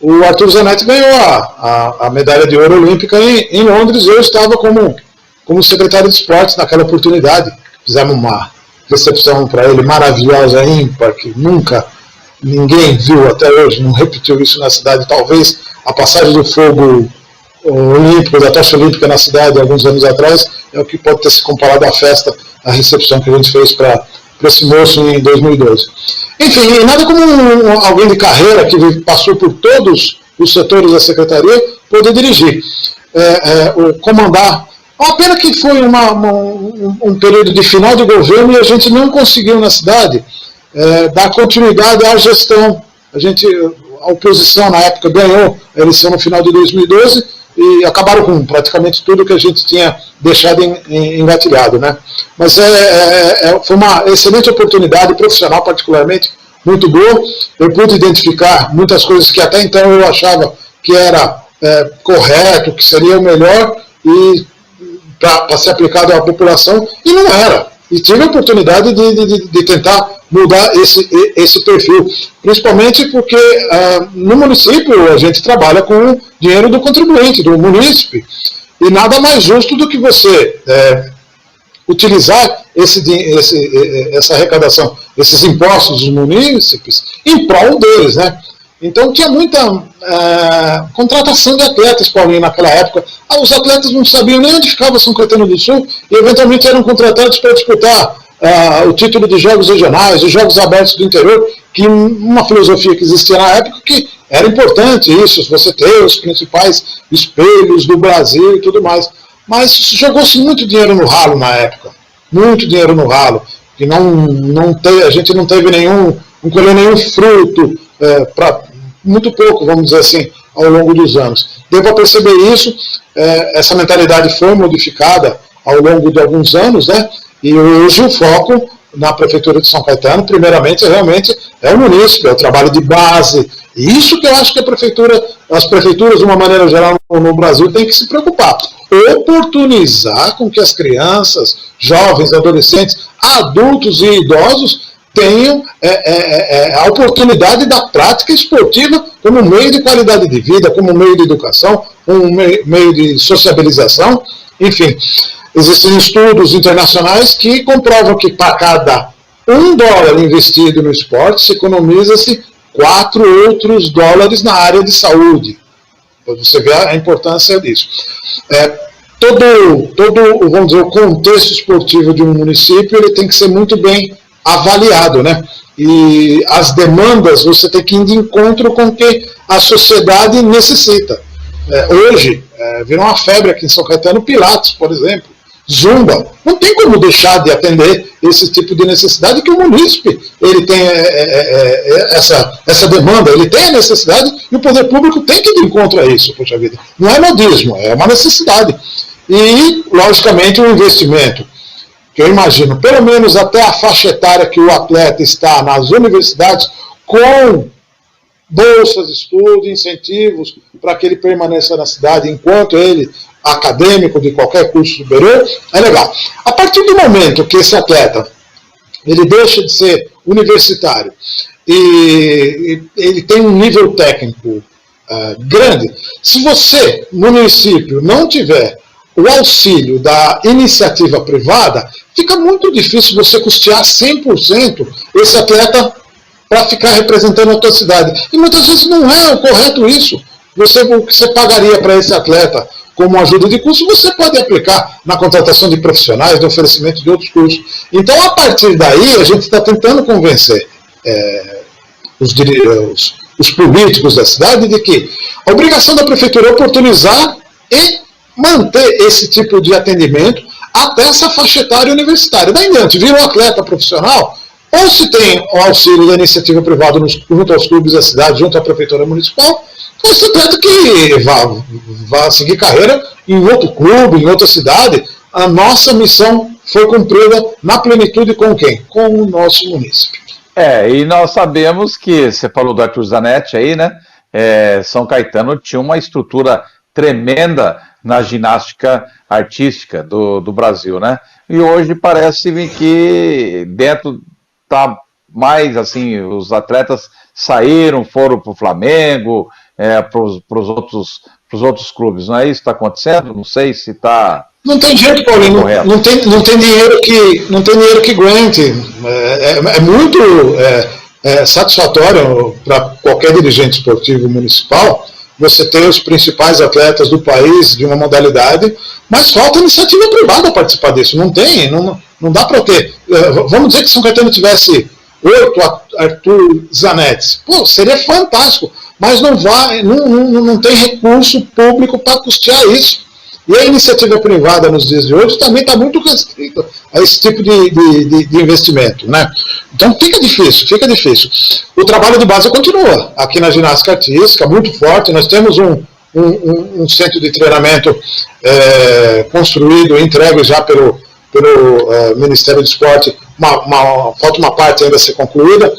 o Arthur Zanetti ganhou a medalha de ouro olímpica em Londres. Eu estava como secretário de esportes naquela oportunidade. Fizemos uma recepção para ele maravilhosa, ímpar, que nunca ninguém viu até hoje, não repetiu isso na cidade. Talvez a passagem do fogo olímpico, da tocha olímpica na cidade alguns anos atrás é o que pode ter se comparado à festa, à recepção que a gente fez para esse moço em 2012. Enfim, nada como alguém de carreira que passou por todos os setores da secretaria poder dirigir, comandar. Uma pena que foi um período de final de governo e a gente não conseguiu na cidade dar continuidade à gestão. A oposição na época ganhou a eleição no final de 2012 e acabaram com praticamente tudo que a gente tinha deixado engatilhado, né? Mas foi uma excelente oportunidade profissional, particularmente muito boa. Eu pude identificar muitas coisas que até então eu achava que era correto, que seria o melhor e para ser aplicado à população, e não era. E tive a oportunidade de tentar mudar esse perfil, principalmente porque no município a gente trabalha com o dinheiro do contribuinte, do munícipe, e nada mais justo do que você utilizar essa arrecadação, esses impostos dos munícipes, em prol deles, né? Então tinha muita contratação de atletas, Paulinho, naquela época. Os atletas não sabiam nem onde ficava São Caetano do Sul e eventualmente eram contratados para disputar o título dos Jogos Regionais, os Jogos Abertos do Interior, que uma filosofia que existia na época que era importante isso, você ter os principais espelhos do Brasil e tudo mais. Mas jogou-se muito dinheiro no ralo na época, muito dinheiro no ralo, que a gente não teve não colheu nenhum fruto, muito pouco, vamos dizer assim, ao longo dos anos. Deu para perceber isso, essa mentalidade foi modificada ao longo de alguns anos, né? E hoje o foco na Prefeitura de São Caetano, primeiramente, realmente é o munícipe, é o trabalho de base. E isso que eu acho que as prefeituras, de uma maneira geral, no Brasil, têm que se preocupar. Oportunizar com que as crianças, jovens, adolescentes, adultos e idosos tenham a oportunidade da prática esportiva como meio de qualidade de vida, como meio de educação, como meio de sociabilização, enfim. Existem estudos internacionais que comprovam que para cada $1 investido no esporte, se economiza-se 4 outros dólares na área de saúde. Você vê a importância disso. Todo, vamos dizer, o contexto esportivo de um município ele tem que ser muito bem avaliado, né? E as demandas você tem que ir de encontro com o que a sociedade necessita. Hoje, virou uma febre aqui em São Caetano, Pilates, por exemplo, Zumba. Não tem como deixar de atender esse tipo de necessidade que o munícipe ele tem essa demanda, ele tem a necessidade e o poder público tem que ir de encontro a isso, poxa vida. Não é modismo, é uma necessidade. E, logicamente, o investimento, que eu imagino, pelo menos até a faixa etária que o atleta está nas universidades, com bolsas de estudo, incentivos para que ele permaneça na cidade enquanto ele, acadêmico de qualquer curso superior, é legal. A partir do momento que esse atleta ele deixa de ser universitário e ele tem um nível técnico grande, se você, no município, não tiver o auxílio da iniciativa privada, fica muito difícil você custear 100% esse atleta para ficar representando a tua cidade. E muitas vezes não é o correto isso. O que você pagaria para esse atleta como ajuda de custo, você pode aplicar na contratação de profissionais, de oferecimento de outros cursos. Então, a partir daí, a gente está tentando convencer os políticos da cidade de que a obrigação da prefeitura é oportunizar e manter esse tipo de atendimento até essa faixa etária universitária. Daí em diante, vira um atleta profissional, ou se tem o auxílio da iniciativa privada junto aos clubes da cidade, junto à prefeitura municipal, ou se trata que vá seguir carreira em outro clube, em outra cidade. A nossa missão foi cumprida na plenitude com quem? Com o nosso município. E nós sabemos que, você falou do Arthur Zanetti aí, né? São Caetano tinha uma estrutura tremenda na ginástica artística do Brasil, né? E hoje parece-me que dentro tá mais assim, os atletas saíram, foram para o Flamengo, para os outros clubes, não é isso que está acontecendo? Não sei se está... Não tem jeito, Paulinho, não tem dinheiro que aguente. É muito satisfatório para qualquer dirigente esportivo municipal você ter os principais atletas do país de uma modalidade, mas falta iniciativa privada participar disso. Não dá para ter. Vamos dizer que São Caetano tivesse 8 Arthur Zanetti. Pô, seria fantástico, mas não tem recurso público para custear isso. E a iniciativa privada nos dias de hoje também está muito restrita a esse tipo de investimento, né? Então fica difícil. O trabalho de base continua aqui na ginástica artística, muito forte. Nós temos um centro de treinamento construído, entregue já pelo Ministério do Esporte. Falta uma parte ainda a ser concluída.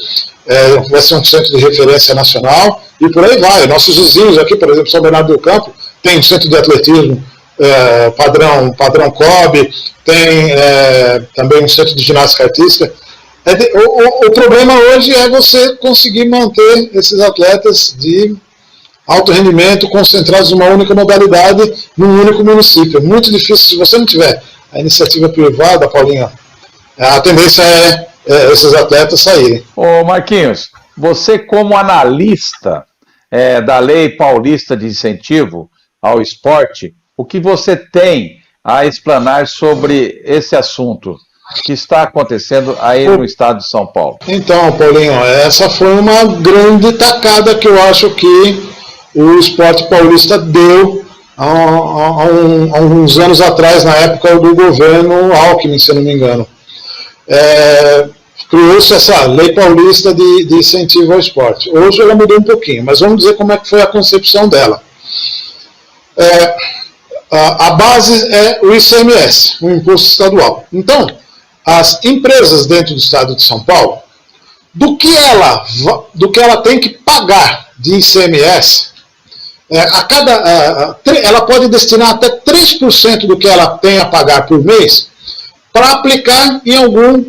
Vai ser um centro de referência nacional e por aí vai. Nossos vizinhos aqui, por exemplo, São Bernardo do Campo, tem um centro de atletismo padrão COB, tem também um centro de ginástica artística. O problema hoje é você conseguir manter esses atletas de alto rendimento concentrados numa única modalidade, num único município. É muito difícil. Se você não tiver a iniciativa privada, Paulinho, a tendência é esses atletas saírem. Ô Marquinhos, você como analista da Lei Paulista de Incentivo ao Esporte, o que você tem a explanar sobre esse assunto que está acontecendo aí no estado de São Paulo? Então, Paulinho, essa foi uma grande tacada que eu acho que o esporte paulista deu há uns anos atrás, na época do governo Alckmin, se eu não me engano. Criou-se essa lei paulista de incentivo ao esporte. Hoje ela mudou um pouquinho, mas vamos dizer como é que foi a concepção dela. A base é o ICMS, o Imposto Estadual. Então, as empresas dentro do estado de São Paulo, do que ela tem que pagar de ICMS, ela pode destinar até 3% do que ela tem a pagar por mês para aplicar em algum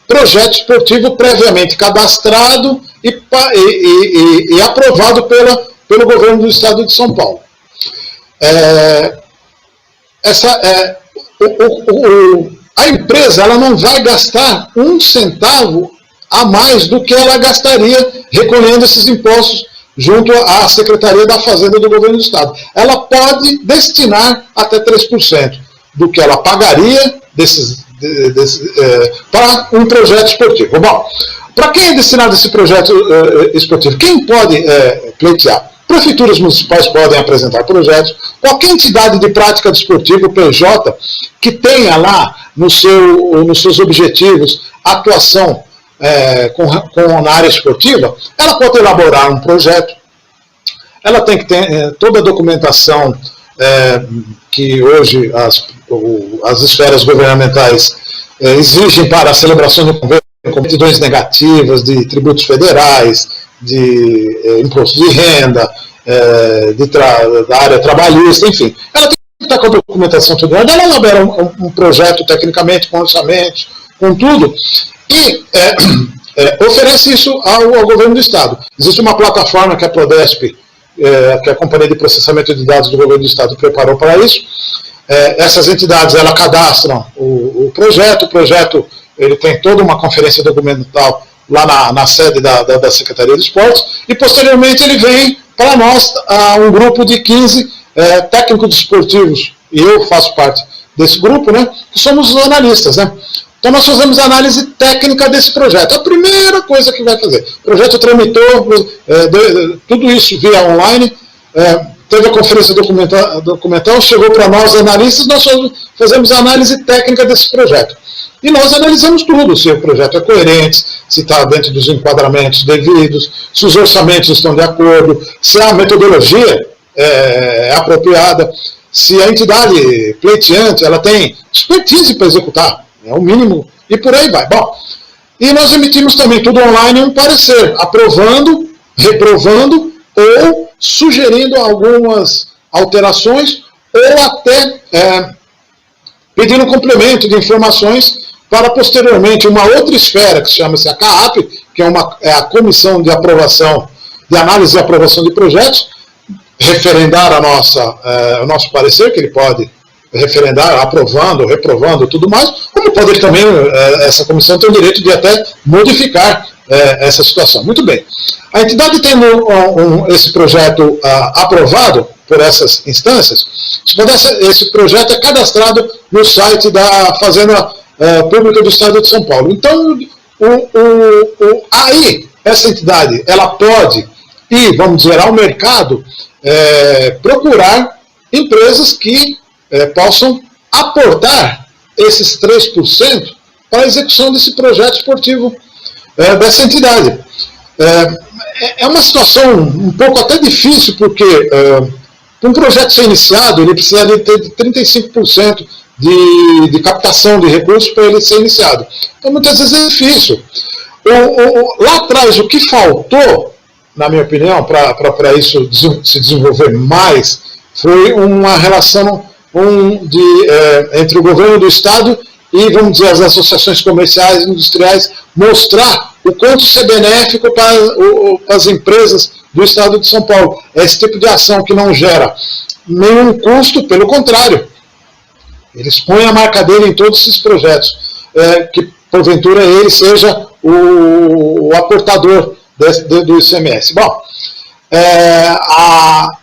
projeto esportivo previamente cadastrado e aprovado pelo governo do estado de São Paulo. A empresa ela não vai gastar um centavo a mais do que ela gastaria recolhendo esses impostos junto à Secretaria da Fazenda do Governo do Estado. Ela pode destinar até 3% do que ela pagaria para um projeto esportivo. Bom, para quem é destinado esse projeto esportivo? Quem pode pleitear? Prefeituras municipais podem apresentar projetos, qualquer entidade de prática desportiva, PJ, que tenha lá nos seus objetivos atuação na área esportiva, ela pode elaborar um projeto, ela tem que ter toda a documentação que hoje as esferas governamentais exigem para a celebração de convênio, com aptidões negativas de tributos federais, de imposto de renda, da área trabalhista, enfim. Ela tem que estar com a documentação toda, ela elabora um projeto tecnicamente, com orçamento, com tudo, e oferece isso ao governo do Estado. Existe uma plataforma que a Prodesp, que é a Companhia de Processamento de Dados do Governo do Estado, preparou para isso. Essas entidades elas cadastram o projeto ele tem toda uma conferência documental lá na sede da Secretaria de Esportes, e posteriormente ele vem para nós, um grupo de 15 técnicos desportivos, e eu faço parte desse grupo, né, que somos os analistas, né? Então nós fazemos análise técnica desse projeto. A primeira coisa que vai fazer, o projeto tramitou, tudo isso via online, teve a conferência documental, chegou para nós analistas, nós fazemos a análise técnica desse projeto. E nós analisamos tudo, se o projeto é coerente, se está dentro dos enquadramentos devidos, se os orçamentos estão de acordo, se a metodologia é apropriada, se a entidade pleiteante ela tem expertise para executar, é o mínimo, e por aí vai. Bom, e nós emitimos também tudo online um parecer, aprovando, reprovando ou sugerindo algumas alterações ou até pedindo complemento de informações para posteriormente uma outra esfera que chama-se a CAAP, que é a Comissão de Aprovação, de Análise e Aprovação de Projetos, referendar o nosso parecer, que ele pode referendar, aprovando, reprovando, tudo mais, como pode também, essa comissão tem o direito de até modificar essa situação. Muito bem. A entidade tendo esse projeto aprovado por essas instâncias, esse projeto é cadastrado no site da Fazenda Pública do Estado de São Paulo. Então, aí, essa entidade, ela pode ir, vamos dizer, ao mercado, procurar empresas que possam aportar esses 3% para a execução desse projeto esportivo dessa entidade. É uma situação um pouco até difícil, porque para um projeto ser iniciado, ele precisa de ter 35% de captação de recursos para ele ser iniciado. Então, muitas vezes é difícil. Lá atrás, o que faltou, na minha opinião, para isso se desenvolver mais, foi uma relação entre o governo do Estado e, vamos dizer, as associações comerciais e industriais, mostrar o quanto isso é benéfico para as empresas do Estado de São Paulo. É esse tipo de ação que não gera nenhum custo, pelo contrário. Eles põem a marca dele em todos esses projetos, que porventura ele seja o aportador do ICMS. Bom,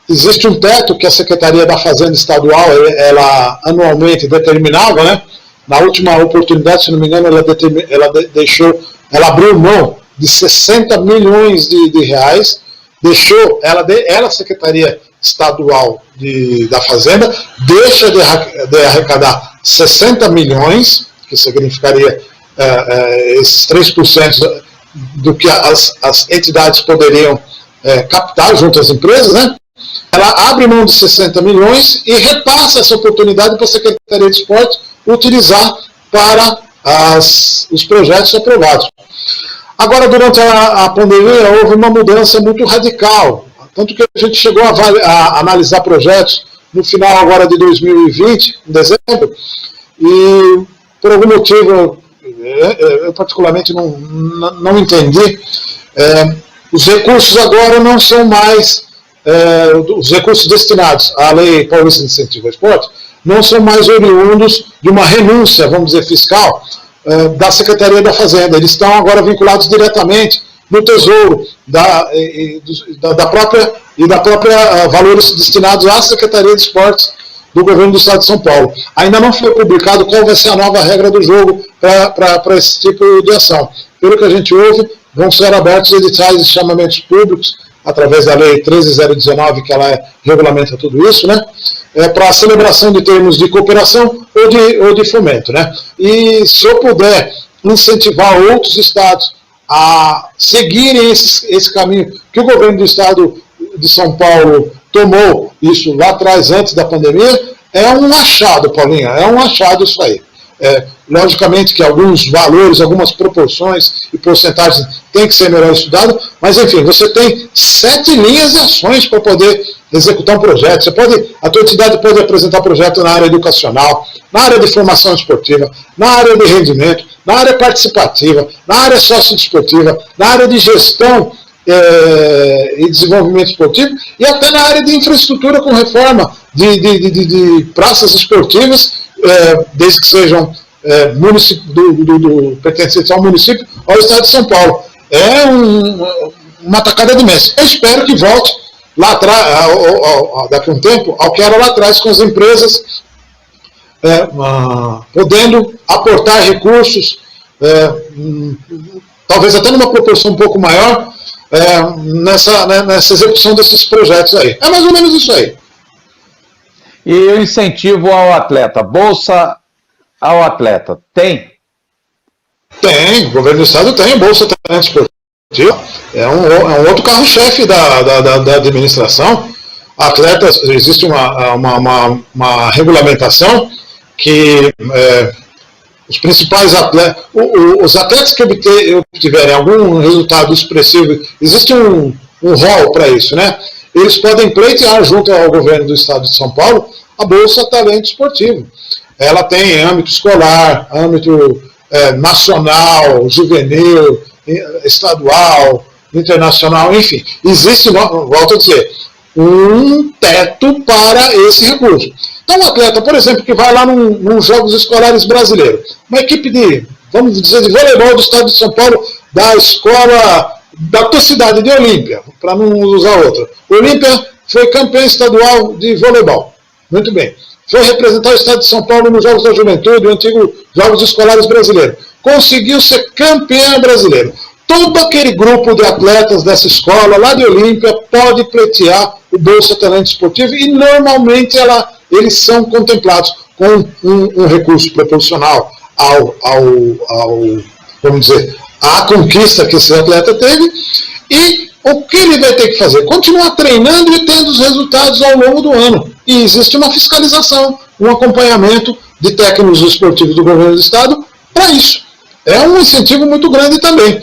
existe um teto que a Secretaria da Fazenda Estadual, ela anualmente determinava, né? Na última oportunidade, se não me engano, ela abriu mão de 60 milhões de reais, deixou, ela Secretaria Estadual da Fazenda, deixa de arrecadar 60 milhões, que significaria esses 3% do que as entidades poderiam captar junto às empresas, né? Ela abre mão de 60 milhões e repassa essa oportunidade para a Secretaria de Esporte utilizar para os projetos aprovados. Agora, durante a pandemia, houve uma mudança muito radical, tanto que a gente chegou a analisar projetos no final agora de 2020, em dezembro, e por algum motivo, eu particularmente não entendi, os recursos agora não são mais, os recursos destinados à Lei Paulista de Incentivo ao Esporte, não são mais oriundos de uma renúncia, vamos dizer, fiscal, da Secretaria da Fazenda. Eles estão agora vinculados diretamente no Tesouro da própria valores destinados à Secretaria de Esportes do Governo do Estado de São Paulo. Ainda não foi publicado qual vai ser a nova regra do jogo para esse tipo de ação. Pelo que a gente ouve, vão ser abertos editais de chamamentos públicos, através da Lei 13.019, que ela regulamenta tudo isso, né? Para a celebração de termos de cooperação ou de fomento, né? E se eu puder incentivar outros estados a seguirem esse caminho que o governo do estado de São Paulo tomou, isso lá atrás, antes da pandemia, é um achado, Paulinha, é um achado isso aí. Logicamente que alguns valores, algumas proporções e porcentagens têm que ser melhor estudado, mas enfim, você tem 7 linhas de ações para poder executar um projeto. A tua entidade pode apresentar projeto na área educacional, na área de formação esportiva, na área de rendimento, na área participativa, na área sociodesportiva, na área de gestão e desenvolvimento esportivo, e até na área de infraestrutura com reforma de praças esportivas, desde que sejam pertencentes ao município, ao estado de São Paulo. É uma tacada de mestre. Eu espero que volte lá atrás, daqui a um tempo, ao que era lá atrás, com as empresas podendo aportar recursos, talvez até numa proporção um pouco maior, nessa execução desses projetos aí. É mais ou menos isso aí. E o incentivo ao atleta, bolsa ao atleta, tem? Tem, o governo do estado tem, bolsa talento esportivo, é um outro carro-chefe da administração. Atletas, existe uma regulamentação que os principais atletas, os atletas que obtiverem algum resultado expressivo, existe um rol para isso, né? Eles podem pleitear junto ao governo do estado de São Paulo a Bolsa Talento Esportivo. Ela tem âmbito escolar, âmbito nacional, juvenil, estadual, internacional, enfim. Existe, volto a dizer, um teto para esse recurso. Então, um atleta, por exemplo, que vai lá nos Jogos Escolares Brasileiros, uma equipe vamos dizer, de voleibol do estado de São Paulo, da escola da tua cidade de Olímpia, para não usar outra. Olímpia foi campeã estadual de voleibol. Muito bem. Foi representar o estado de São Paulo nos Jogos da Juventude, o antigo Jogos Escolares Brasileiros. Conseguiu ser campeã brasileiro. Todo aquele grupo de atletas dessa escola, lá de Olímpia, pode pleitear o Bolsa Talento Esportivo e normalmente eles são contemplados com um recurso proporcional vamos dizer, à conquista que esse atleta teve. E o que ele vai ter que fazer? Continuar treinando e tendo os resultados ao longo do ano. E existe uma fiscalização, um acompanhamento de técnicos esportivos do governo do estado para isso. É um incentivo muito grande também.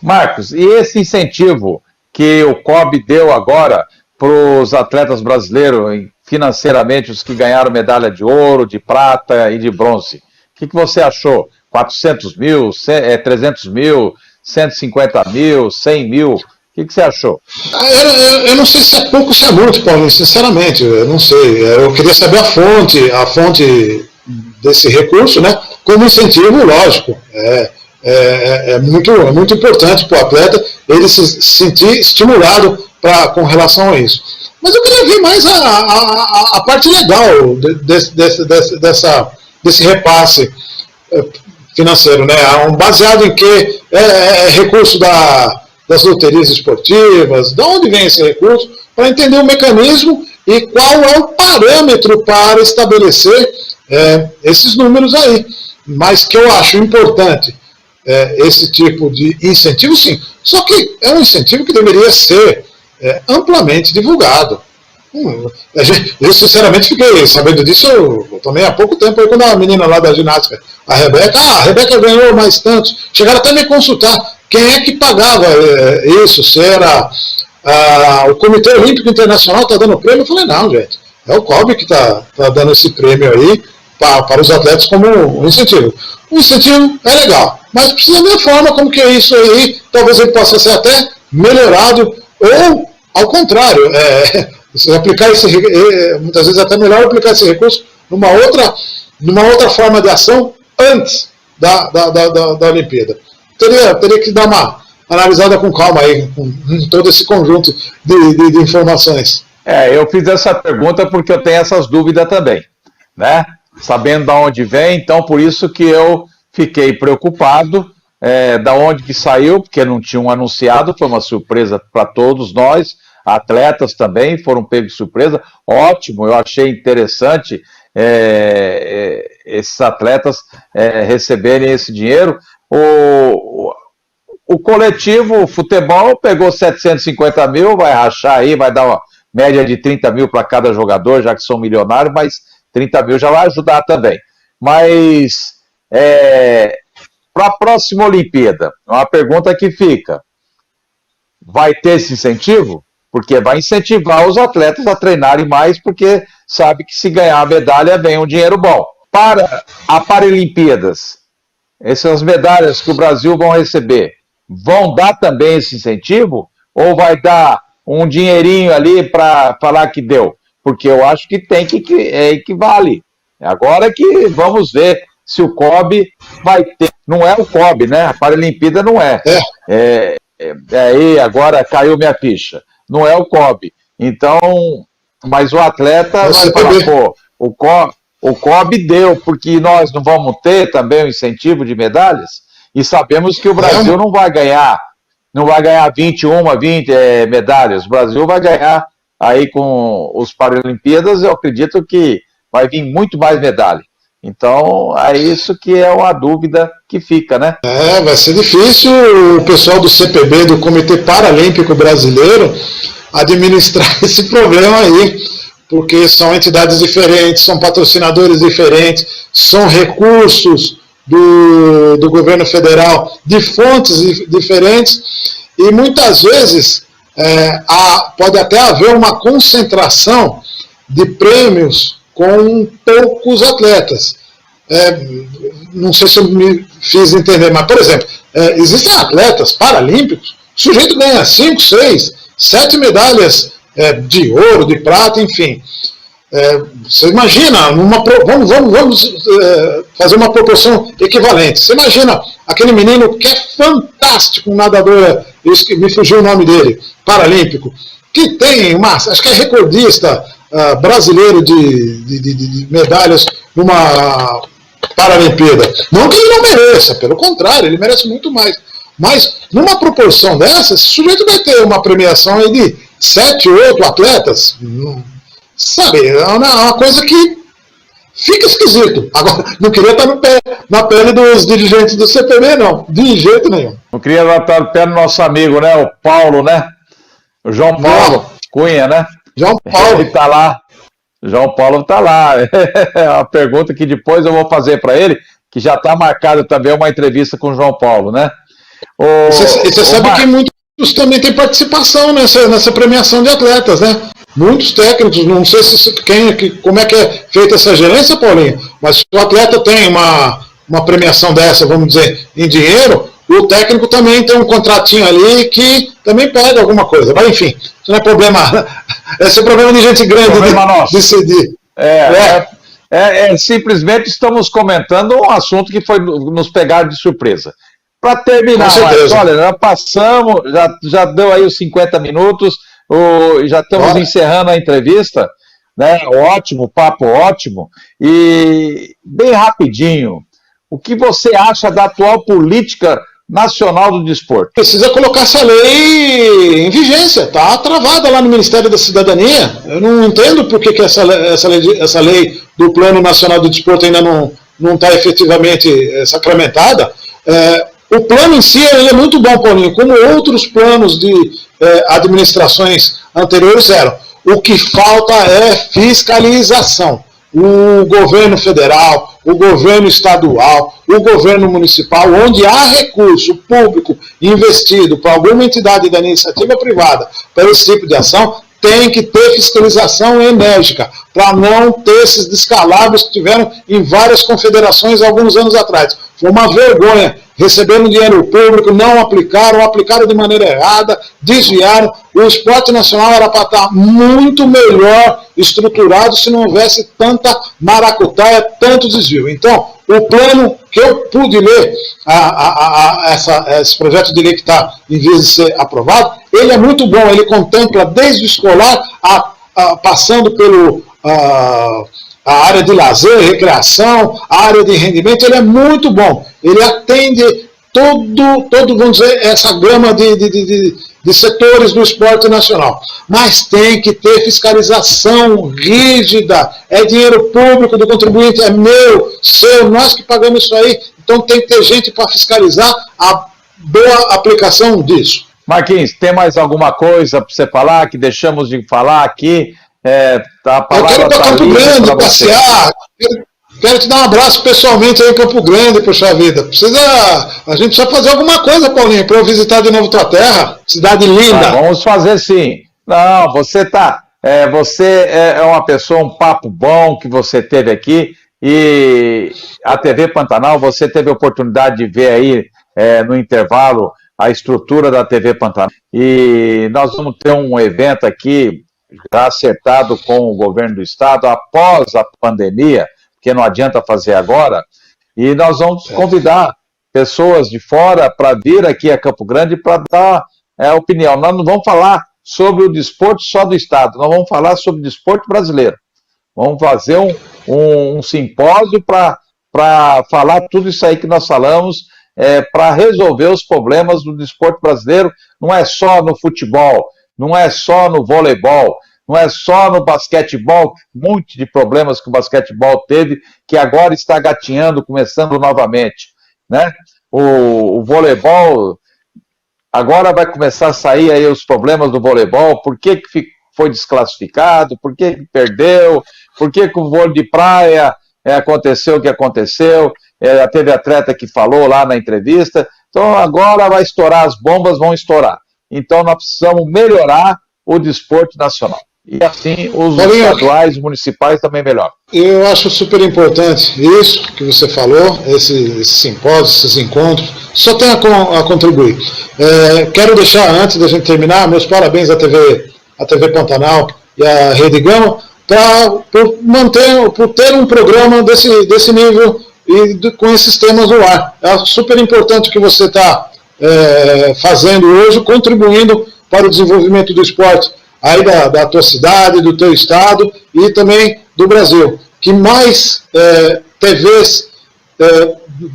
Marcos, e esse incentivo que o COB deu agora para os atletas brasileiros, financeiramente, os que ganharam medalha de ouro, de prata e de bronze, o que você achou? 400 mil, 300 mil, 150 mil, 100 mil? O que você achou? Eu não sei se é pouco ou se é muito, Paulo, sinceramente, eu não sei. Eu queria saber a fonte desse recurso, né? Como incentivo, lógico. É muito importante para o atleta ele se sentir estimulado com relação a isso. Mas eu queria ver mais a parte legal desse repasse financeiro, né? Baseado em que é recurso das loterias esportivas, de onde vem esse recurso, para entender o mecanismo e qual é o parâmetro para estabelecer esses números aí. Mas que eu acho importante esse tipo de incentivo, sim. Só que é um incentivo que deveria ser amplamente divulgado. Eu sinceramente fiquei sabendo disso eu também há pouco tempo, aí, quando a menina lá da ginástica, a Rebeca ganhou mais tantos, chegaram até me consultar quem é que pagava isso, se era o Comitê Olímpico Internacional está dando prêmio. Eu falei, não, gente, é o COB que está dando esse prêmio aí para os atletas como um incentivo. O incentivo é legal, mas precisa ver a forma como que é isso aí, talvez ele possa ser até melhorado, ou ao contrário, aplicar muitas vezes é até melhor aplicar esse recurso numa outra forma de ação antes da Olimpíada. Teria que dar uma analisada com calma aí, com todo esse conjunto de informações. Eu fiz essa pergunta porque eu tenho essas dúvidas também, né? Sabendo de onde vem, então por isso que eu fiquei preocupado, da onde que saiu, porque não tinham anunciado, foi uma surpresa para todos nós, atletas também foram pegos de surpresa, ótimo, eu achei interessante esses atletas receberem esse dinheiro. O coletivo, o futebol, pegou 750 mil, vai rachar aí, vai dar uma média de 30 mil para cada jogador, já que são milionários, mas 30 mil já vai ajudar também. Mas, para a próxima Olimpíada, uma pergunta que fica, vai ter esse incentivo? Porque vai incentivar os atletas a treinarem mais, porque sabe que se ganhar a medalha vem um dinheiro bom. Para a Paralimpíadas, essas medalhas que o Brasil vão receber, vão dar também esse incentivo? Ou vai dar um dinheirinho ali para falar que deu? Porque eu acho que tem que equivale. Agora que vamos ver se o COB vai ter. Não é o COB, né? A Paralimpíada não é. Aí agora caiu minha ficha. Não é o COB. Então, mas o atleta vai falar, pô, o COB deu, porque nós não vamos ter também o incentivo de medalhas, e sabemos que o Brasil não vai ganhar 20 medalhas. O Brasil vai ganhar aí com os Paralimpíadas, eu acredito que vai vir muito mais medalha. Então, é isso que é uma dúvida que fica, né? Vai ser difícil o pessoal do CPB, do Comitê Paralímpico Brasileiro, administrar esse problema aí, porque são entidades diferentes, são patrocinadores diferentes, são recursos do governo federal de fontes diferentes, e muitas vezes pode até haver uma concentração de prêmios com poucos atletas. Não sei se eu me fiz entender, mas, por exemplo, existem atletas paralímpicos, o sujeito ganha 5, 6, 7 medalhas de ouro, de prata, enfim. Você imagina, vamos fazer uma proporção equivalente. Você imagina aquele menino que é fantástico, um nadador, isso que me fugiu o nome dele, paralímpico, que tem acho que é recordista brasileiro de medalhas numa Paralimpíada. Não que ele não mereça, pelo contrário, ele merece muito mais. Mas, numa proporção dessa, esse sujeito vai ter uma premiação aí de 7, 8 atletas. Sabe, é uma coisa que fica esquisito. Agora, não queria estar na pele dos dirigentes do CPB, não. De jeito nenhum. Não queria estar na pele do nosso amigo, né? O Paulo, né? O João Paulo Cunha, né? João Paulo. Ele está lá. João Paulo está lá. É uma pergunta que depois eu vou fazer para ele, que já está marcado também uma entrevista com o João Paulo, né? Você sabe que muitos também têm participação nessa premiação de atletas, né? Muitos técnicos, não sei como é que é feita essa gerência, Paulinho, mas se o atleta tem uma premiação dessa, vamos dizer, em dinheiro, o técnico também tem um contratinho ali que também pega alguma coisa. Mas enfim, isso não é problema. Esse é problema de gente grande de decidir. Simplesmente estamos comentando um assunto que foi nos pegar de surpresa. Para terminar, mas, olha, já passamos, já deu aí os 50 minutos, Já estamos encerrando a entrevista, né? Ótimo, papo ótimo. E bem rapidinho, o que você acha da atual política nacional do desporto? Precisa colocar essa lei em vigência, está travada lá no Ministério da Cidadania. Eu não entendo por que essa lei do Plano Nacional do Desporto ainda não está efetivamente sacramentada. O plano em si ele é muito bom, Paulinho, como outros planos de administrações anteriores eram. O que falta é fiscalização. O governo federal, o governo estadual, o governo municipal, onde há recurso público investido para alguma entidade da iniciativa privada para esse tipo de ação, tem que ter fiscalização enérgica, para não ter esses descalabros que tiveram em várias confederações alguns anos atrás. Foi uma vergonha, recebendo dinheiro público, não aplicaram de maneira errada, desviaram. O esporte nacional era para estar muito melhor estruturado se não houvesse tanta maracutaia, tanto desvio. Então, o plano que eu pude ler, esse projeto de lei que está em vez de ser aprovado, ele é muito bom, ele contempla desde o escolar, passando pelo a área de lazer, recreação, a área de rendimento, ele é muito bom. Ele atende todo vamos dizer, essa gama de setores do esporte nacional. Mas tem que ter fiscalização rígida. É dinheiro público do contribuinte, é meu, seu, nós que pagamos isso aí. Então tem que ter gente para fiscalizar a boa aplicação disso. Marquinhos, tem mais alguma coisa para você falar, que deixamos de falar aqui? Eu quero ir para Campo Grande, passear. Quero te dar um abraço pessoalmente aí em Campo Grande, poxa vida. A gente precisa fazer alguma coisa, Paulinho, para eu visitar de novo tua terra. Cidade linda. Vamos fazer sim. Não, você é uma pessoa, um papo bom que você teve aqui. E a TV Pantanal, você teve a oportunidade de ver aí no intervalo a estrutura da TV Pantanal. E nós vamos ter um evento aqui já acertado com o governo do estado após a pandemia, porque não adianta fazer agora, e nós vamos convidar pessoas de fora para vir aqui a Campo Grande para dar opinião. Nós não vamos falar sobre o desporto só do estado, nós vamos falar sobre o desporto brasileiro. Vamos fazer um simpósio para falar tudo isso aí que nós falamos, para resolver os problemas do desporto brasileiro. Não é só no futebol, não é só no voleibol, não é só no basquetebol, um monte de problemas que o basquetebol teve, que agora está gatinhando, começando novamente, né? O voleibol, agora vai começar a sair aí os problemas do voleibol, por que foi desclassificado, por que perdeu, por que o vôlei de praia aconteceu o que aconteceu, teve atleta que falou lá na entrevista, então agora vai estourar, as bombas vão estourar. Então nós precisamos melhorar o desporto nacional. E assim os estaduais, municipais também melhor. Eu acho super importante isso que você falou, esse simpósio, esses encontros, só tem a contribuir. Quero deixar, antes da gente terminar, meus parabéns à TV Pantanal e à Rede Gama, por ter um programa desse nível e com esses temas no ar. É super importante o que você está fazendo hoje, contribuindo para o desenvolvimento do esporte aí da tua cidade, do teu estado e também do Brasil. Que mais TVs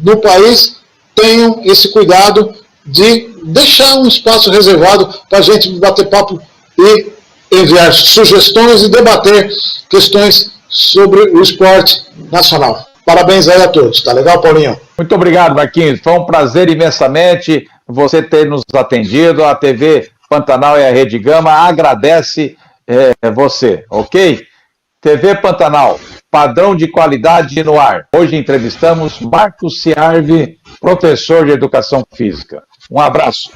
no país tenham esse cuidado de deixar um espaço reservado para a gente bater papo e enviar sugestões e debater questões sobre o esporte nacional. Parabéns aí a todos, tá legal, Paulinho? Muito obrigado, Marquinhos. Foi um prazer imensamente você ter nos atendido. A TV Pantanal e a Rede Gama agradece você, ok? TV Pantanal, padrão de qualidade no ar. Hoje entrevistamos Marcos Ciarvi, professor de Educação Física. Um abraço.